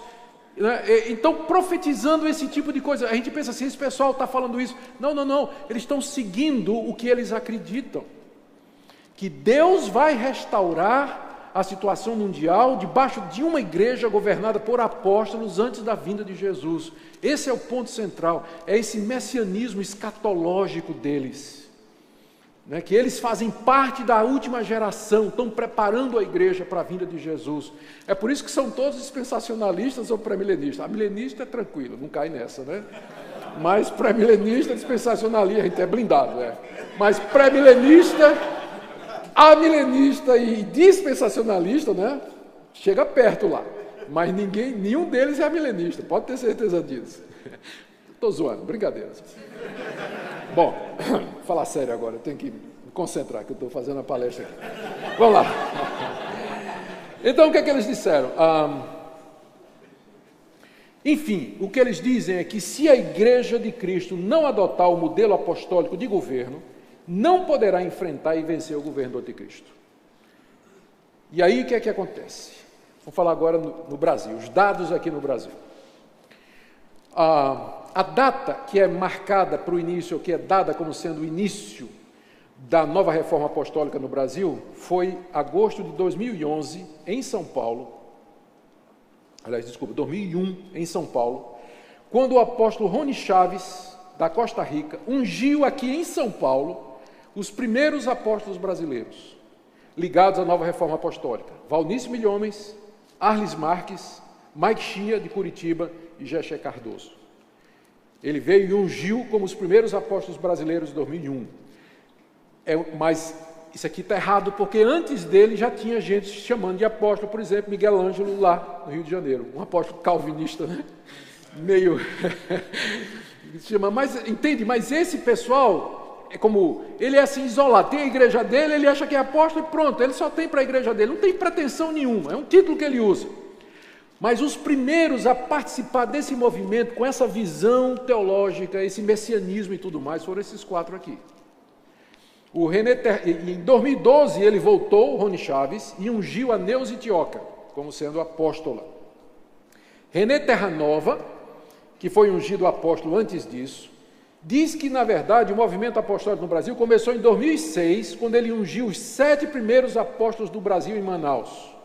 [SPEAKER 1] né? Então profetizando esse tipo de coisa, a gente pensa assim, esse pessoal está falando isso, não, eles estão seguindo o que eles acreditam, que Deus vai restaurar a situação mundial debaixo de uma igreja governada por apóstolos antes da vinda de Jesus. Esse é o ponto central, é esse messianismo escatológico deles. né, que eles fazem parte da última geração, estão preparando a igreja para a vinda de Jesus. É por isso que são todos dispensacionalistas ou pré-milenistas. A milenista é tranquilo, não cai nessa, né? Mas pré-milenista, dispensacionalista, a gente é blindado, né? Mas pré-milenista, amilenista e dispensacionalista, né? Chega perto lá. Mas nenhum deles é amilenista, pode ter certeza disso. Estou zoando, brincadeira. Bom, vou falar sério agora, eu tenho que me concentrar, que eu estou fazendo a palestra aqui. Vamos lá. Então, o que é que eles disseram? Enfim, o que eles dizem é que se a Igreja de Cristo não adotar o modelo apostólico de governo, não poderá enfrentar e vencer o governo do anticristo. E aí, o que é que acontece? Vamos falar agora no Brasil, os dados aqui no Brasil. A data que é marcada para o início, ou que é dada como sendo o início da nova reforma apostólica no Brasil, foi agosto de 2011, em São Paulo, 2001, em São Paulo, quando o apóstolo Rony Chaves, da Costa Rica, ungiu aqui em São Paulo os primeiros apóstolos brasileiros, ligados à nova reforma apostólica: Valnice Milhomens, Arles Marques, Mike Chia, de Curitiba, e Geché Cardoso. Ele veio e ungiu como os primeiros apóstolos brasileiros de 2001. Mas isso aqui está errado, porque antes dele já tinha gente se chamando de apóstolo, por exemplo, Miguel Ângelo, lá no Rio de Janeiro, um apóstolo calvinista, né? Meio... Mas, entende? Mas esse pessoal, é como, ele é assim isolado, tem a igreja dele, ele acha que é apóstolo e pronto, ele só tem para a igreja dele, não tem pretensão nenhuma, é um título que ele usa. Mas os primeiros a participar desse movimento, com essa visão teológica, esse messianismo e tudo mais, foram esses 4 aqui. Em 2012, ele voltou, o Rony Chaves, e ungiu a Neuza Itioca, como sendo apóstola. René Terranova, que foi ungido apóstolo antes disso, diz que, na verdade, o movimento apostólico no Brasil começou em 2006, quando ele ungiu os 7 primeiros apóstolos do Brasil em Manaus.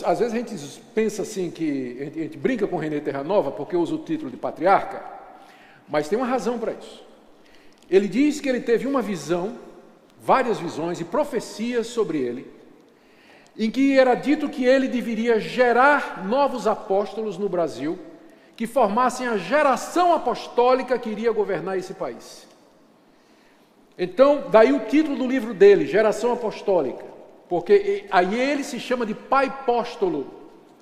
[SPEAKER 1] Às vezes a gente pensa assim, que a gente brinca com René Terranova porque usa o título de patriarca, mas tem uma razão para isso. Ele diz que ele teve uma visão, várias visões e profecias sobre ele, em que era dito que ele deveria gerar novos apóstolos no Brasil, que formassem a geração apostólica que iria governar esse país. Então, daí o título do livro dele, Geração Apostólica. Porque aí ele se chama de pai apóstolo.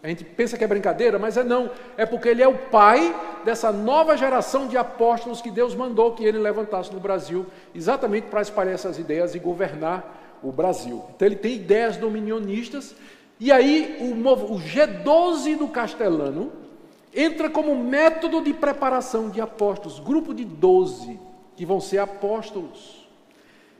[SPEAKER 1] A gente pensa que é brincadeira, mas não. É porque ele é o pai dessa nova geração de apóstolos que Deus mandou que ele levantasse no Brasil, exatamente para espalhar essas ideias e governar o Brasil. Então ele tem ideias dominionistas, e aí o G12 do Castelano entra como método de preparação de apóstolos, grupo de 12 que vão ser apóstolos.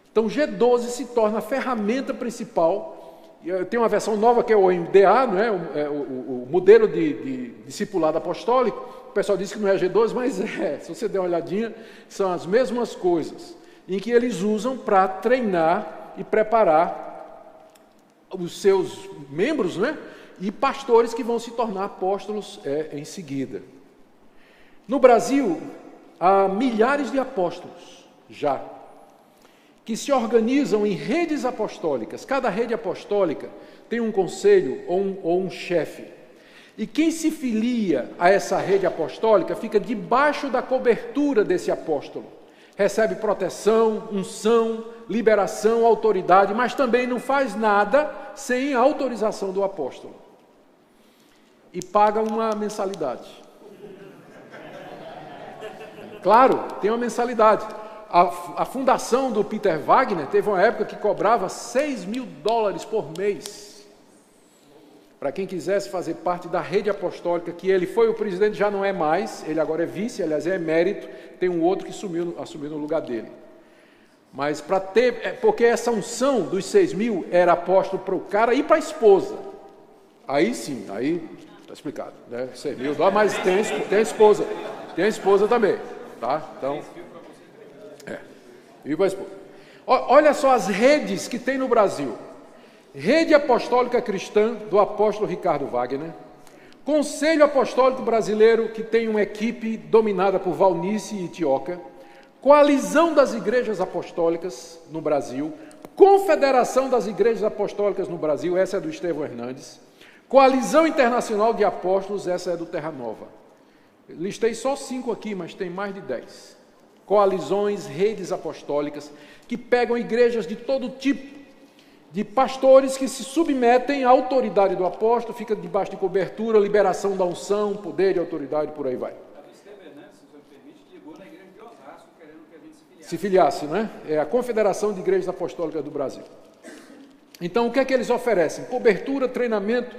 [SPEAKER 1] Então, o G12 se torna a ferramenta principal. Tem uma versão nova que é o MDA, não é? O modelo de discipulado apostólico. O pessoal diz que não é G12, mas é. Se você der uma olhadinha, são as mesmas coisas, em que eles usam para treinar e preparar os seus membros, né? E pastores que vão se tornar apóstolos em seguida. No Brasil, há milhares de apóstolos já, que se organizam em redes apostólicas. Cada rede apostólica tem um conselho ou um chefe. E quem se filia a essa rede apostólica fica debaixo da cobertura desse apóstolo. Recebe proteção, unção, liberação, autoridade, mas também não faz nada sem a autorização do apóstolo. E paga uma mensalidade. Claro, tem uma mensalidade. A fundação do Peter Wagner teve uma época que cobrava $6.000 por mês para quem quisesse fazer parte da rede apostólica, que ele foi o presidente, já não é mais, ele agora é vice, aliás é emérito, tem um outro que assumiu no lugar dele. Mas para ter, porque essa unção dos 6.000 era apóstolo para o cara e para a esposa. Aí sim, aí está explicado, né? $6.000, mas tem a esposa também, tá? Então... Olha só as redes que tem no Brasil. Rede Apostólica Cristã, do apóstolo Ricardo Wagner. Conselho Apostólico Brasileiro, que tem uma equipe dominada por Valnice e Itioca. Coalizão das Igrejas Apostólicas no Brasil, Confederação das Igrejas Apostólicas no Brasil, essa é do Estevão Hernandes, Coalizão Internacional de Apóstolos, essa é do Terra Nova. Listei só 5 aqui, mas tem mais de 10. Coalizões, redes apostólicas, que pegam igrejas de todo tipo, de pastores que se submetem à autoridade do apóstolo, fica debaixo de cobertura, liberação da unção, poder e autoridade, por aí vai. Se filiasse, né? É a Confederação de Igrejas Apostólicas do Brasil. Então, o que é que eles oferecem? Cobertura, treinamento,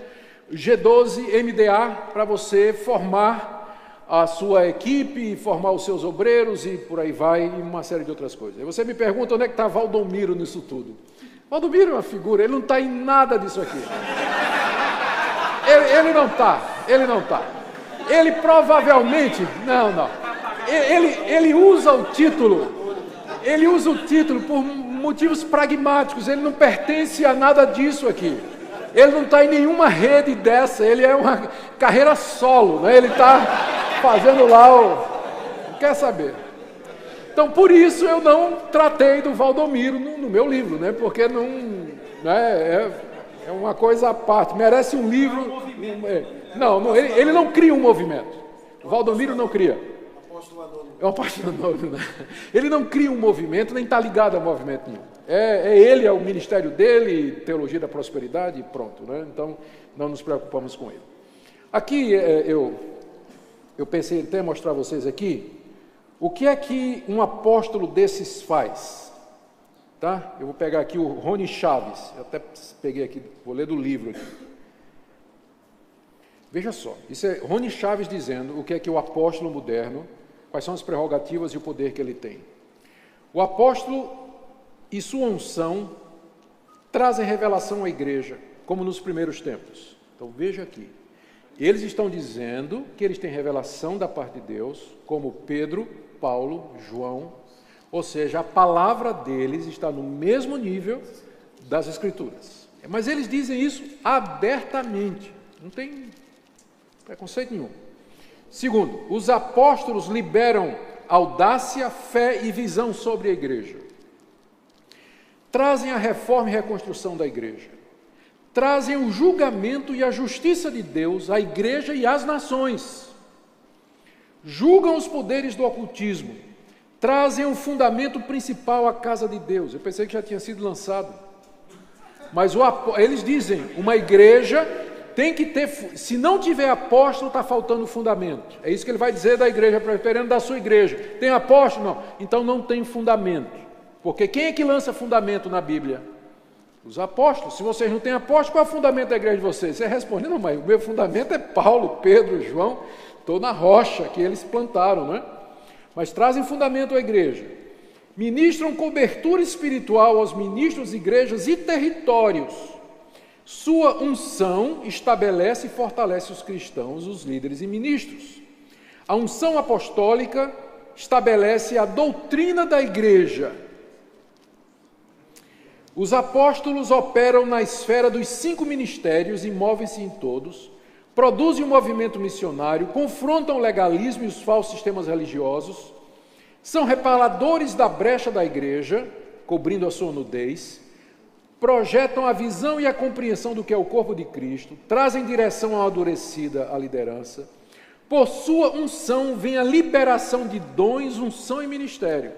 [SPEAKER 1] G12, MDA, para você formar a sua equipe, formar os seus obreiros e por aí vai, e uma série de outras coisas. Aí você me pergunta onde é que está Valdomiro nisso tudo. Valdomiro é uma figura, ele não está em nada disso aqui. Ele não está. Ele provavelmente, não. Ele usa o título por motivos pragmáticos, ele não pertence a nada disso aqui. Ele não está em nenhuma rede dessa, ele é uma carreira solo, né? Ele está fazendo lá não quer saber. Então, por isso eu não tratei do Valdomiro no meu livro, né? Porque não, né? É uma coisa à parte, merece um livro. Não, ele não cria um movimento. O Valdomiro não cria. É um apóstolo anônimo, né? Ele não cria um movimento, nem está ligado a movimento nenhum. Ele, é o ministério dele, teologia da prosperidade e pronto, né? Então, não nos preocupamos com ele. Aqui, eu pensei até mostrar a vocês aqui, o que é que um apóstolo desses faz? Tá? Eu vou pegar aqui o Rony Chaves, eu até peguei aqui, vou ler do livro aqui. Veja só, isso é Rony Chaves dizendo o que é que o apóstolo moderno, quais são as prerrogativas e o poder que ele tem. O apóstolo e sua unção trazem revelação à igreja, como nos primeiros tempos. Então veja aqui, eles estão dizendo que eles têm revelação da parte de Deus, como Pedro, Paulo, João, ou seja, a palavra deles está no mesmo nível das Escrituras. Mas eles dizem isso abertamente, não tem preconceito nenhum. Segundo, os apóstolos liberam audácia, fé e visão sobre a igreja. Trazem a reforma e reconstrução da igreja. Trazem o julgamento e a justiça de Deus à igreja e às nações. Julgam os poderes do ocultismo. Trazem o fundamento principal à casa de Deus. Eu pensei que já tinha sido lançado. Mas eles dizem, uma igreja tem que ter, se não tiver apóstolo, está faltando fundamento. É isso que ele vai dizer da igreja presbiteriana, da sua igreja. Tem apóstolo? Não. Então não tem fundamento. Porque quem é que lança fundamento na Bíblia? Os apóstolos. Se vocês não têm apóstolo, qual é o fundamento da igreja de vocês? Você responde, não, mas o meu fundamento é Paulo, Pedro, João, estou na rocha que eles plantaram, não é? Mas trazem fundamento à igreja. Ministram cobertura espiritual aos ministros, igrejas e territórios. Sua unção estabelece e fortalece os cristãos, os líderes e ministros. A unção apostólica estabelece a doutrina da igreja. Os apóstolos operam na esfera dos 5 ministérios e movem-se em todos, produzem um movimento missionário, confrontam o legalismo e os falsos sistemas religiosos, são reparadores da brecha da igreja, cobrindo a sua nudez, projetam a visão e a compreensão do que é o corpo de Cristo, trazem direção amadurecida à liderança. Por sua unção vem a liberação de dons, unção e ministério.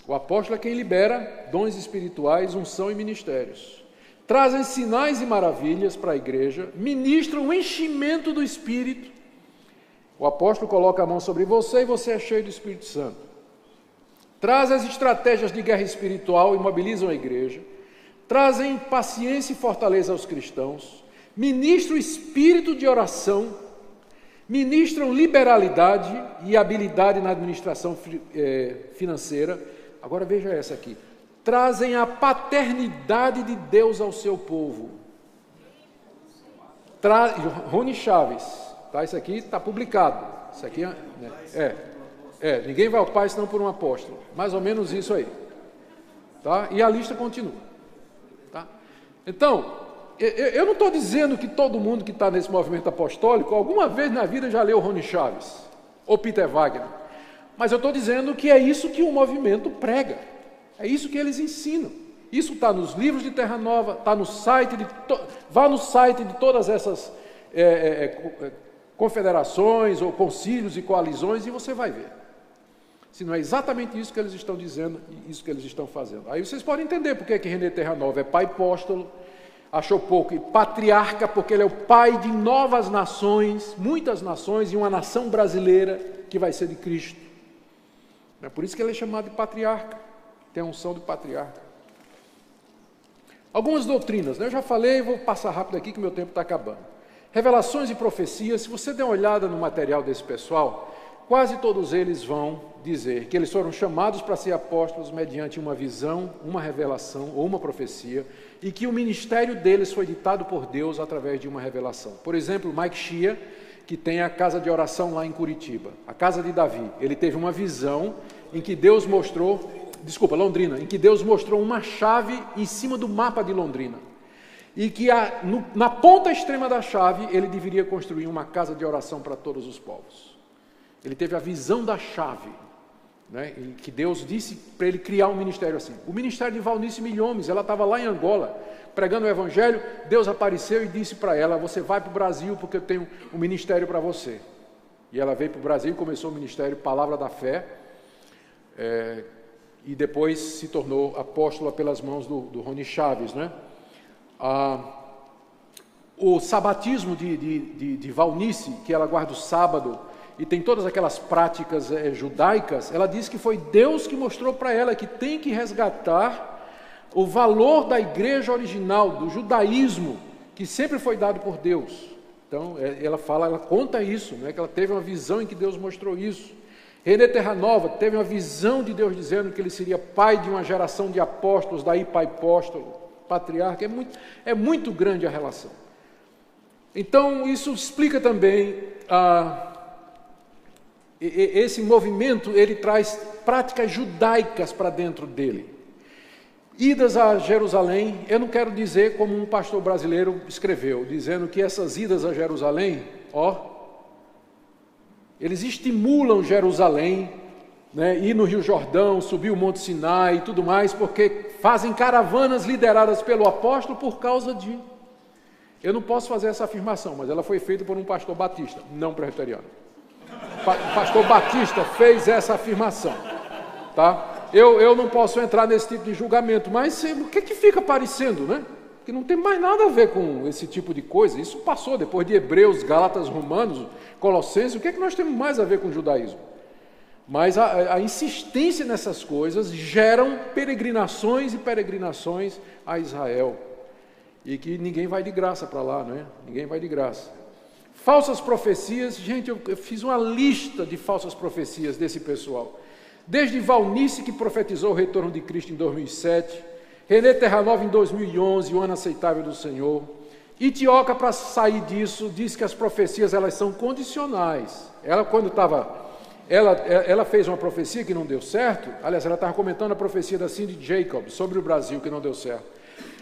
[SPEAKER 1] O apóstolo é quem libera dons espirituais, unção e ministérios. Trazem sinais e maravilhas para a igreja, ministram o enchimento do Espírito. O apóstolo coloca a mão sobre você e você é cheio do Espírito Santo. Traz as estratégias de guerra espiritual e mobilizam a igreja. Trazem paciência e fortaleza aos cristãos, ministram o espírito de oração, ministram liberalidade e habilidade na administração financeira. Agora veja essa aqui. Trazem a paternidade de Deus ao seu povo. Rony Chaves, tá? Isso aqui está publicado. Isso aqui ninguém vai ao Pai senão por um apóstolo. Mais ou menos isso aí. Tá? E a lista continua. Então, eu não estou dizendo que todo mundo que está nesse movimento apostólico, alguma vez na vida já leu Rony Chaves, ou Peter Wagner, Mas eu estou dizendo que é isso que o movimento prega, é isso que eles ensinam. Isso está nos livros de Terra Nova, está no site, vá no site de todas essas confederações ou concílios e coalizões e você vai ver. Se não é exatamente isso que eles estão dizendo, isso que eles estão fazendo. Aí vocês podem entender por que René Terra Nova é pai apóstolo, achou pouco, e patriarca, porque ele é o pai de novas nações, muitas nações, e uma nação brasileira que vai ser de Cristo. É por isso que ele é chamado de patriarca, tem a unção de patriarca. Algumas doutrinas, né? Eu já falei, vou passar rápido aqui que meu tempo está acabando. Revelações e profecias, se você der uma olhada no material desse pessoal, quase todos eles vão dizer que eles foram chamados para ser apóstolos mediante uma visão, uma revelação ou uma profecia, e que o ministério deles foi ditado por Deus através de uma revelação. Por exemplo, Mike Shea, que tem a casa de oração lá em Curitiba, a casa de Davi, ele teve uma visão em que Deus mostrou, Londrina, em que Deus mostrou uma chave em cima do mapa de Londrina, e que na ponta extrema da chave ele deveria construir uma casa de oração para todos os povos. Ele teve a visão da chave, né, em que Deus disse para ele criar um ministério assim. O ministério de Valnice Milhomes, ela estava lá em Angola, pregando o evangelho, Deus apareceu e disse para ela, você vai para o Brasil porque eu tenho um ministério para você. E ela veio para o Brasil e começou o ministério Palavra da Fé, e depois se tornou apóstola pelas mãos do Rony Chaves, né? O sabatismo de Valnice, que ela guarda o sábado, e tem todas aquelas práticas judaicas, ela diz que foi Deus que mostrou para ela que tem que resgatar o valor da igreja original, do judaísmo, que sempre foi dado por Deus. Então, ela conta isso, né, que ela teve uma visão em que Deus mostrou isso. René Terra Nova teve uma visão de Deus dizendo que ele seria pai de uma geração de apóstolos, daí pai apóstolo, patriarca, é muito grande a relação. Então, isso explica também esse movimento, ele traz práticas judaicas para dentro dele. Idas a Jerusalém, eu não quero dizer como um pastor brasileiro escreveu, dizendo que essas idas a Jerusalém, eles estimulam Jerusalém, né, ir no Rio Jordão, subir o Monte Sinai e tudo mais, porque fazem caravanas lideradas pelo apóstolo por causa de... Eu não posso fazer essa afirmação, mas ela foi feita por um pastor batista, não presbiteriano. O pastor Batista fez essa afirmação, tá? Eu não posso entrar nesse tipo de julgamento, mas o que fica parecendo, né? Que não tem mais nada a ver com esse tipo de coisa. Isso passou depois de Hebreus, Gálatas, Romanos, Colossenses. O que nós temos mais a ver com o judaísmo? Mas a insistência nessas coisas geram peregrinações e peregrinações a Israel. E que ninguém vai de graça para lá, né? Ninguém vai de graça. Falsas profecias, gente, eu fiz uma lista de falsas profecias desse pessoal. Desde Valnice, que profetizou o retorno de Cristo em 2007, René Terra Nova em 2011, o ano aceitável do Senhor. Itioca, para sair disso, diz que as profecias elas são condicionais. Ela fez uma profecia que não deu certo, aliás, ela estava comentando a profecia da Cindy Jacobs sobre o Brasil, que não deu certo.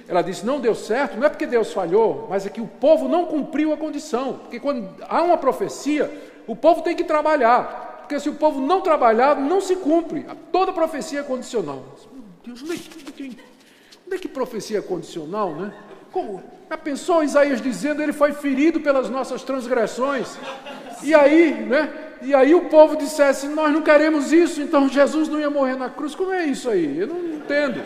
[SPEAKER 1] Ela disse, não deu certo, não é porque Deus falhou, mas é que o povo não cumpriu a condição. Porque quando há uma profecia, o povo tem que trabalhar. Porque se o povo não trabalhar, não se cumpre. Toda profecia é condicional. Meu Deus, onde é que profecia é condicional, né? Como? Já pensou Isaías dizendo, ele foi ferido pelas nossas transgressões? E aí, né? E aí o povo dissesse, nós não queremos isso, então Jesus não ia morrer na cruz. Como é isso aí? Eu não entendo.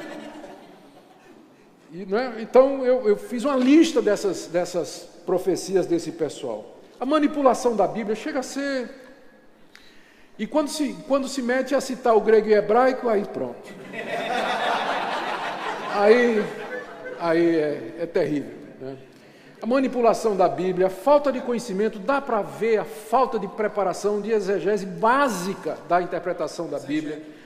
[SPEAKER 1] Então, eu fiz uma lista dessas profecias desse pessoal. A manipulação da Bíblia chega a ser... E quando se mete a citar o grego e hebraico, aí pronto. Aí é terrível, né? A manipulação da Bíblia, a falta de conhecimento, dá para ver a falta de preparação, de exegese básica da interpretação da Bíblia.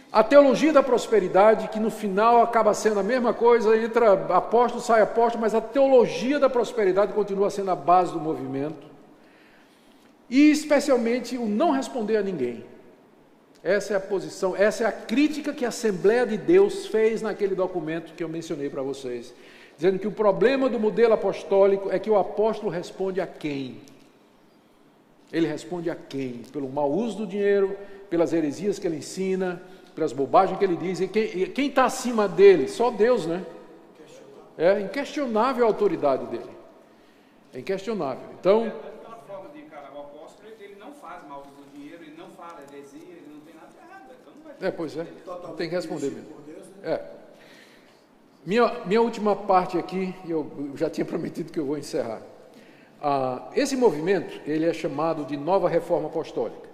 [SPEAKER 1] A teologia da prosperidade, que no final acaba sendo a mesma coisa, entra apóstolo, sai apóstolo, mas a teologia da prosperidade continua sendo a base do movimento. E especialmente o não responder a ninguém. Essa é a posição, essa é a crítica que a Assembleia de Deus fez naquele documento que eu mencionei para vocês, dizendo que o problema do modelo apostólico é que o apóstolo responde a quem? Ele responde a quem? Pelo mau uso do dinheiro, pelas heresias que ele ensina, pelas bobagens que ele diz. E quem está acima dele? Só Deus, né? É inquestionável a autoridade dele. É inquestionável. Então,
[SPEAKER 2] Aquela forma de encarar o apóstolo, ele não faz mal uso do dinheiro, ele não fala heresia, ele não tem nada de errado. Então não vai ter.
[SPEAKER 1] pois é. Tem que responder mesmo. Minha última parte aqui, eu já tinha prometido que eu vou encerrar. Esse movimento, ele é chamado de Nova Reforma Apostólica.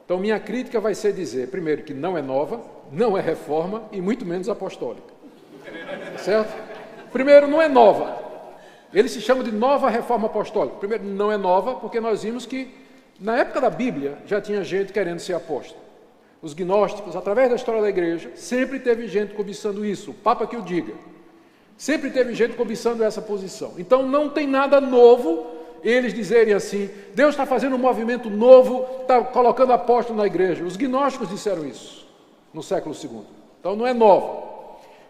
[SPEAKER 1] Então, minha crítica vai ser dizer, primeiro, que não é nova, não é reforma e muito menos apostólica. Certo? Primeiro, não é nova. Ele se chama de Nova Reforma Apostólica. Primeiro, não é nova, porque nós vimos que, na época da Bíblia, já tinha gente querendo ser apóstolo. Os gnósticos, através da história da igreja, sempre teve gente cobiçando isso, o Papa que o diga. Sempre teve gente cobiçando essa posição. Então, não tem nada novo eles dizerem assim, Deus está fazendo um movimento novo, está colocando apóstolo na igreja. Os gnósticos disseram isso no século II. Então, não é nova.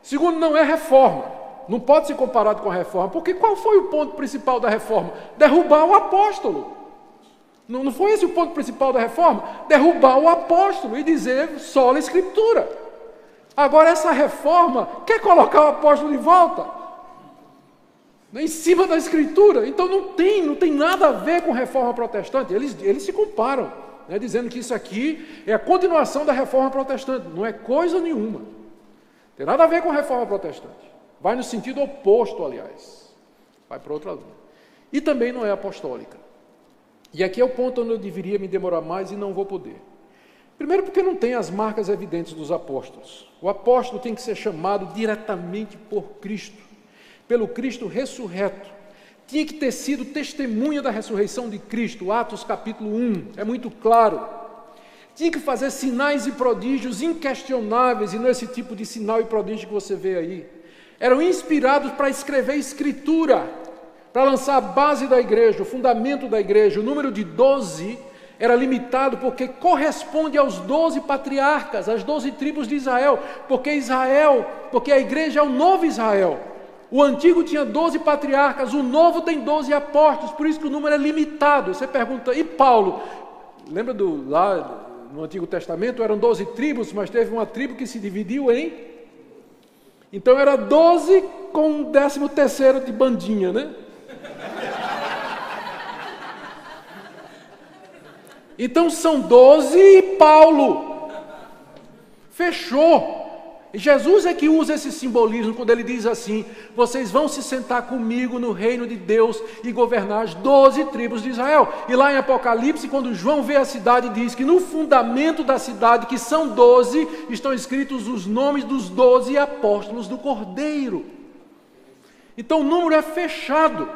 [SPEAKER 1] Segundo, não é reforma. Não pode ser comparado com a reforma, porque qual foi o ponto principal da reforma? Derrubar o apóstolo. Não foi esse o ponto principal da reforma? Derrubar o apóstolo e dizer só a Escritura. Agora, essa reforma quer colocar o apóstolo de volta em cima da Escritura. Então, não tem nada a ver com reforma protestante. Eles se comparam, né, dizendo que isso aqui é a continuação da reforma protestante. Não é coisa nenhuma. Tem nada a ver com a reforma protestante. Vai no sentido oposto, aliás. Vai para outra linha. E também não é apostólica. E aqui é o ponto onde eu deveria me demorar mais e não vou poder. Primeiro, porque não tem as marcas evidentes dos apóstolos. O apóstolo tem que ser chamado diretamente por Cristo, pelo Cristo ressurreto. Tinha que ter sido testemunha da ressurreição de Cristo, Atos capítulo 1, é muito claro. Tinha que fazer sinais e prodígios inquestionáveis, e não esse tipo de sinal e prodígio que você vê aí. Eram inspirados para escrever Escritura, para lançar a base da igreja, o fundamento da igreja. O número de 12 era limitado porque corresponde aos 12 patriarcas, às 12 tribos de Israel, porque a igreja é o novo Israel. O antigo tinha 12 patriarcas, o novo tem 12 apóstolos, por isso que o número é limitado. Você pergunta, e Paulo? Lembra lá no Antigo Testamento eram 12 tribos, mas teve uma tribo que se dividiu em... Então era 12 com um 13º de bandinha, né? Então são 12 e Paulo. Fechou. E Jesus é que usa esse simbolismo quando ele diz assim, vocês vão se sentar comigo no reino de Deus e governar as 12 tribos de Israel. E lá em Apocalipse, quando João vê a cidade, diz que no fundamento da cidade, que são 12, estão escritos os nomes dos 12 apóstolos do Cordeiro. Então o número é fechado.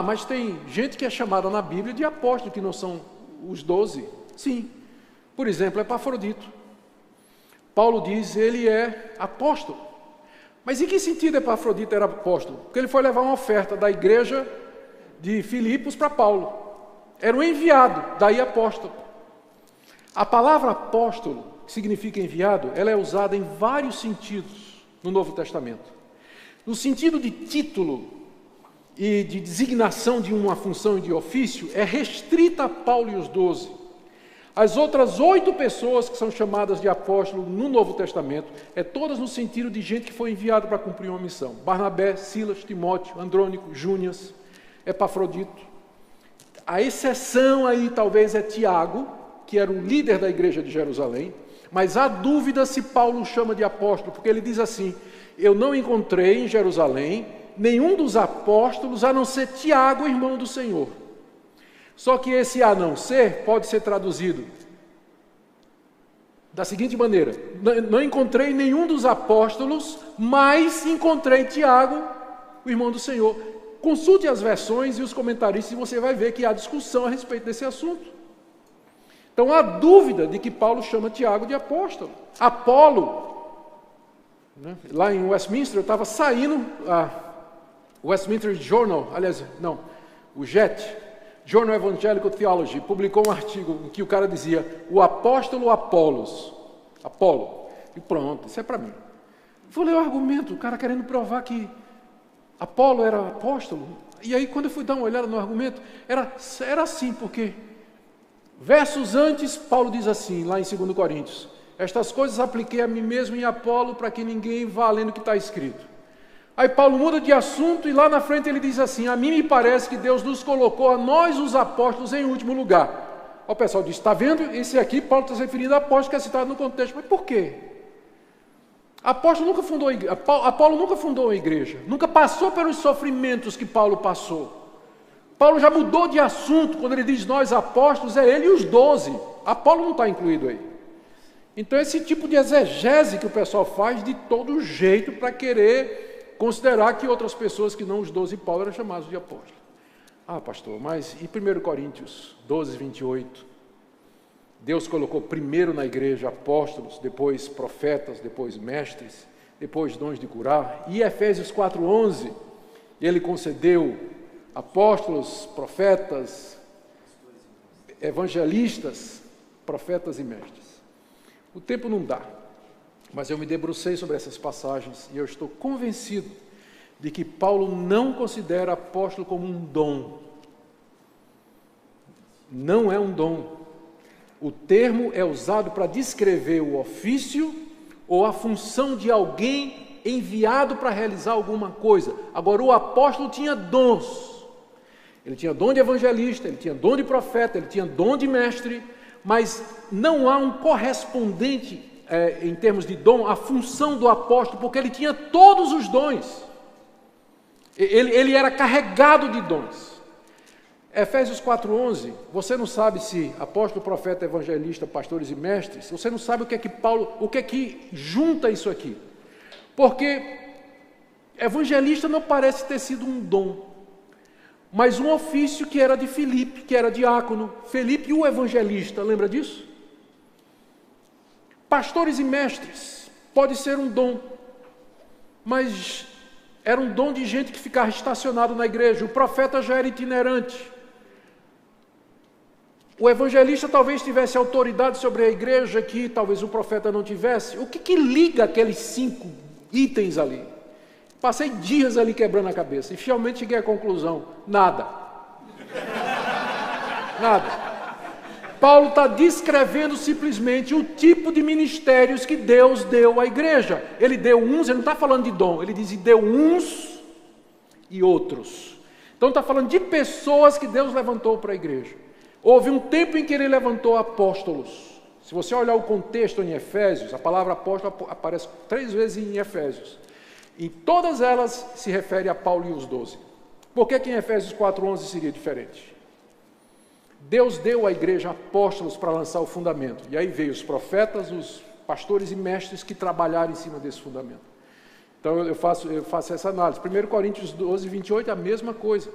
[SPEAKER 1] Mas tem gente que é chamada na Bíblia de apóstolo, que não são os 12. Sim. Por exemplo, Epafrodito. Paulo diz, ele é apóstolo. Mas em que sentido Epafrodito era apóstolo? Porque ele foi levar uma oferta da igreja de Filipos para Paulo. Era um enviado, daí apóstolo. A palavra apóstolo, que significa enviado, ela é usada em vários sentidos no Novo Testamento. No sentido de título e de designação de uma função e de ofício, é restrita a Paulo e os 12. As outras 8 pessoas que são chamadas de apóstolo no Novo Testamento, é todas no sentido de gente que foi enviada para cumprir uma missão. Barnabé, Silas, Timóteo, Andrônico, Júnias, Epafrodito. A exceção aí talvez é Tiago, que era o líder da igreja de Jerusalém, mas há dúvida se Paulo o chama de apóstolo, porque ele diz assim, eu não encontrei em Jerusalém nenhum dos apóstolos, a não ser Tiago, irmão do Senhor. Só que esse a não ser pode ser traduzido da seguinte maneira, não encontrei nenhum dos apóstolos, mas encontrei Tiago, o irmão do Senhor. Consulte as versões e os comentaristas e você vai ver que há discussão a respeito desse assunto. Então há dúvida de que Paulo chama Tiago de apóstolo. Apolo, né? Lá em Westminster, eu estava saindo, o Westminster Journal, o JET, Journal Evangelical Theology, publicou um artigo em que o cara dizia, o apóstolo Apolo, e pronto, isso é para mim. Vou ler o argumento, o cara querendo provar que Apolo era apóstolo. E aí, quando eu fui dar uma olhada no argumento, era assim, porque versos antes, Paulo diz assim, lá em 2 Coríntios: estas coisas apliquei a mim mesmo e a Apolo, para que ninguém vá além do que está escrito. Aí Paulo muda de assunto e lá na frente ele diz assim: a mim me parece que Deus nos colocou, a nós os apóstolos, em último lugar. O pessoal diz: está vendo? Esse aqui, Paulo está se referindo a apóstolo, que é citado no contexto. Mas por quê? Apolo nunca fundou a igreja, nunca passou pelos sofrimentos que Paulo passou. Paulo já mudou de assunto, quando ele diz nós apóstolos, é ele e os 12. Apolo não está incluído aí. Então esse tipo de exegese que o pessoal faz de todo jeito para querer considerar que outras pessoas que não os 12 Paulo eram chamados de apóstolos. Ah, pastor, mas e 1 Coríntios 12, 28? Deus colocou primeiro na igreja apóstolos, depois profetas, depois mestres, depois dons de curar. E Efésios 4:11, ele concedeu apóstolos, profetas, evangelistas, profetas e mestres. O tempo não dá, mas eu me debrucei sobre essas passagens e eu estou convencido de que Paulo não considera apóstolo como um dom. Não é um dom. O termo é usado para descrever o ofício ou a função de alguém enviado para realizar alguma coisa. Agora, o apóstolo tinha dons. Ele tinha dom de evangelista, ele tinha dom de profeta, ele tinha dom de mestre, mas não há um correspondente, em termos de dom, à função do apóstolo, porque ele tinha todos os dons. Ele era carregado de dons. Efésios 4:11, você não sabe se apóstolo, profeta, evangelista, pastores e mestres, você não sabe o que é que junta isso aqui. Porque evangelista não parece ter sido um dom, mas um ofício que era de Filipe, que era diácono. Filipe, o evangelista, lembra disso? Pastores e mestres, pode ser um dom, mas era um dom de gente que ficava estacionado na igreja. O profeta já era itinerante. O evangelista talvez tivesse autoridade sobre a igreja que talvez o profeta não tivesse. O que liga aqueles 5 itens ali? Passei dias ali quebrando a cabeça e finalmente cheguei à conclusão: nada. Nada. Paulo está descrevendo simplesmente o tipo de ministérios que Deus deu à igreja. Ele deu uns, ele não está falando de dom, ele diz: deu uns e outros. Então está falando de pessoas que Deus levantou para a igreja. Houve um tempo em que ele levantou apóstolos. Se você olhar o contexto em Efésios, a palavra apóstolo aparece 3 vezes em Efésios. E todas elas se referem a Paulo e os 12. Por que em Efésios 4:11 seria diferente? Deus deu à igreja apóstolos para lançar o fundamento. E aí veio os profetas, os pastores e mestres que trabalharam em cima desse fundamento. Então eu faço essa análise. 1 Coríntios 12, 28 é a mesma coisa.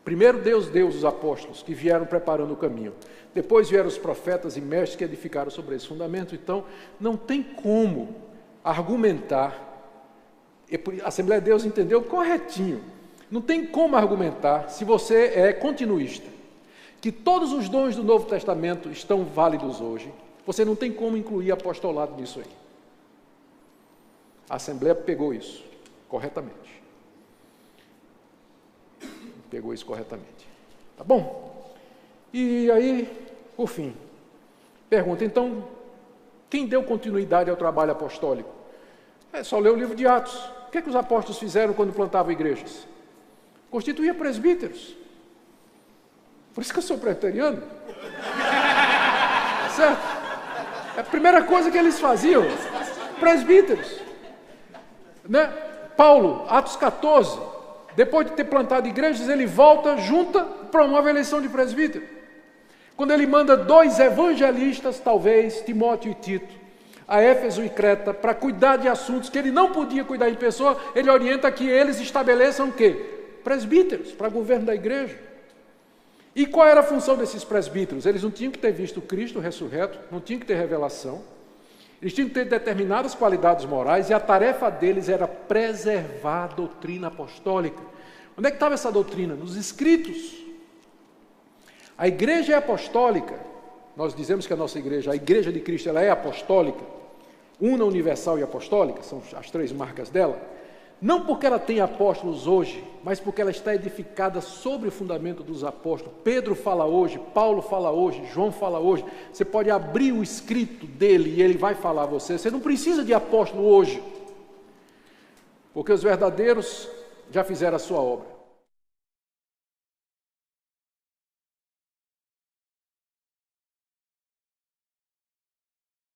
[SPEAKER 1] Primeiro Deus deu os apóstolos que vieram preparando o caminho. Depois vieram os profetas e mestres que edificaram sobre esse fundamento. Então não tem como argumentar. A Assembleia de Deus entendeu corretinho. Não tem como argumentar, se você é continuista, que todos os dons do Novo Testamento estão válidos hoje. Você não tem como incluir apostolado nisso aí. A Assembleia pegou isso corretamente. Pegou isso corretamente. Tá bom? E aí, por fim, pergunta, então, quem deu continuidade ao trabalho apostólico? É só ler o livro de Atos. O que é que os apóstolos fizeram quando plantavam igrejas? Constituía presbíteros. Por isso que eu sou presbiteriano. Certo? É a primeira coisa que eles faziam. Presbíteros. Né? Paulo, Atos 14, depois de ter plantado igrejas, ele volta, junta, promove a eleição de presbítero. Quando ele manda 2 evangelistas, talvez, Timóteo e Tito, a Éfeso e Creta, para cuidar de assuntos que ele não podia cuidar em pessoa, ele orienta que eles estabeleçam o quê? Presbíteros, para governo da igreja. E qual era a função desses presbíteros? Eles não tinham que ter visto Cristo ressurreto, não tinham que ter revelação, eles tinham que ter determinadas qualidades morais, e a tarefa deles era preservar a doutrina apostólica. Onde é que estava essa doutrina? Nos escritos. A igreja é apostólica. Nós dizemos que a nossa igreja, a igreja de Cristo, ela é apostólica, una, universal e apostólica, são as 3 marcas dela. Não porque ela tem apóstolos hoje, mas porque ela está edificada sobre o fundamento dos apóstolos. Pedro fala hoje, Paulo fala hoje, João fala hoje. Você pode abrir o escrito dele e ele vai falar a você. Você não precisa de apóstolo hoje, porque os verdadeiros já fizeram a sua obra.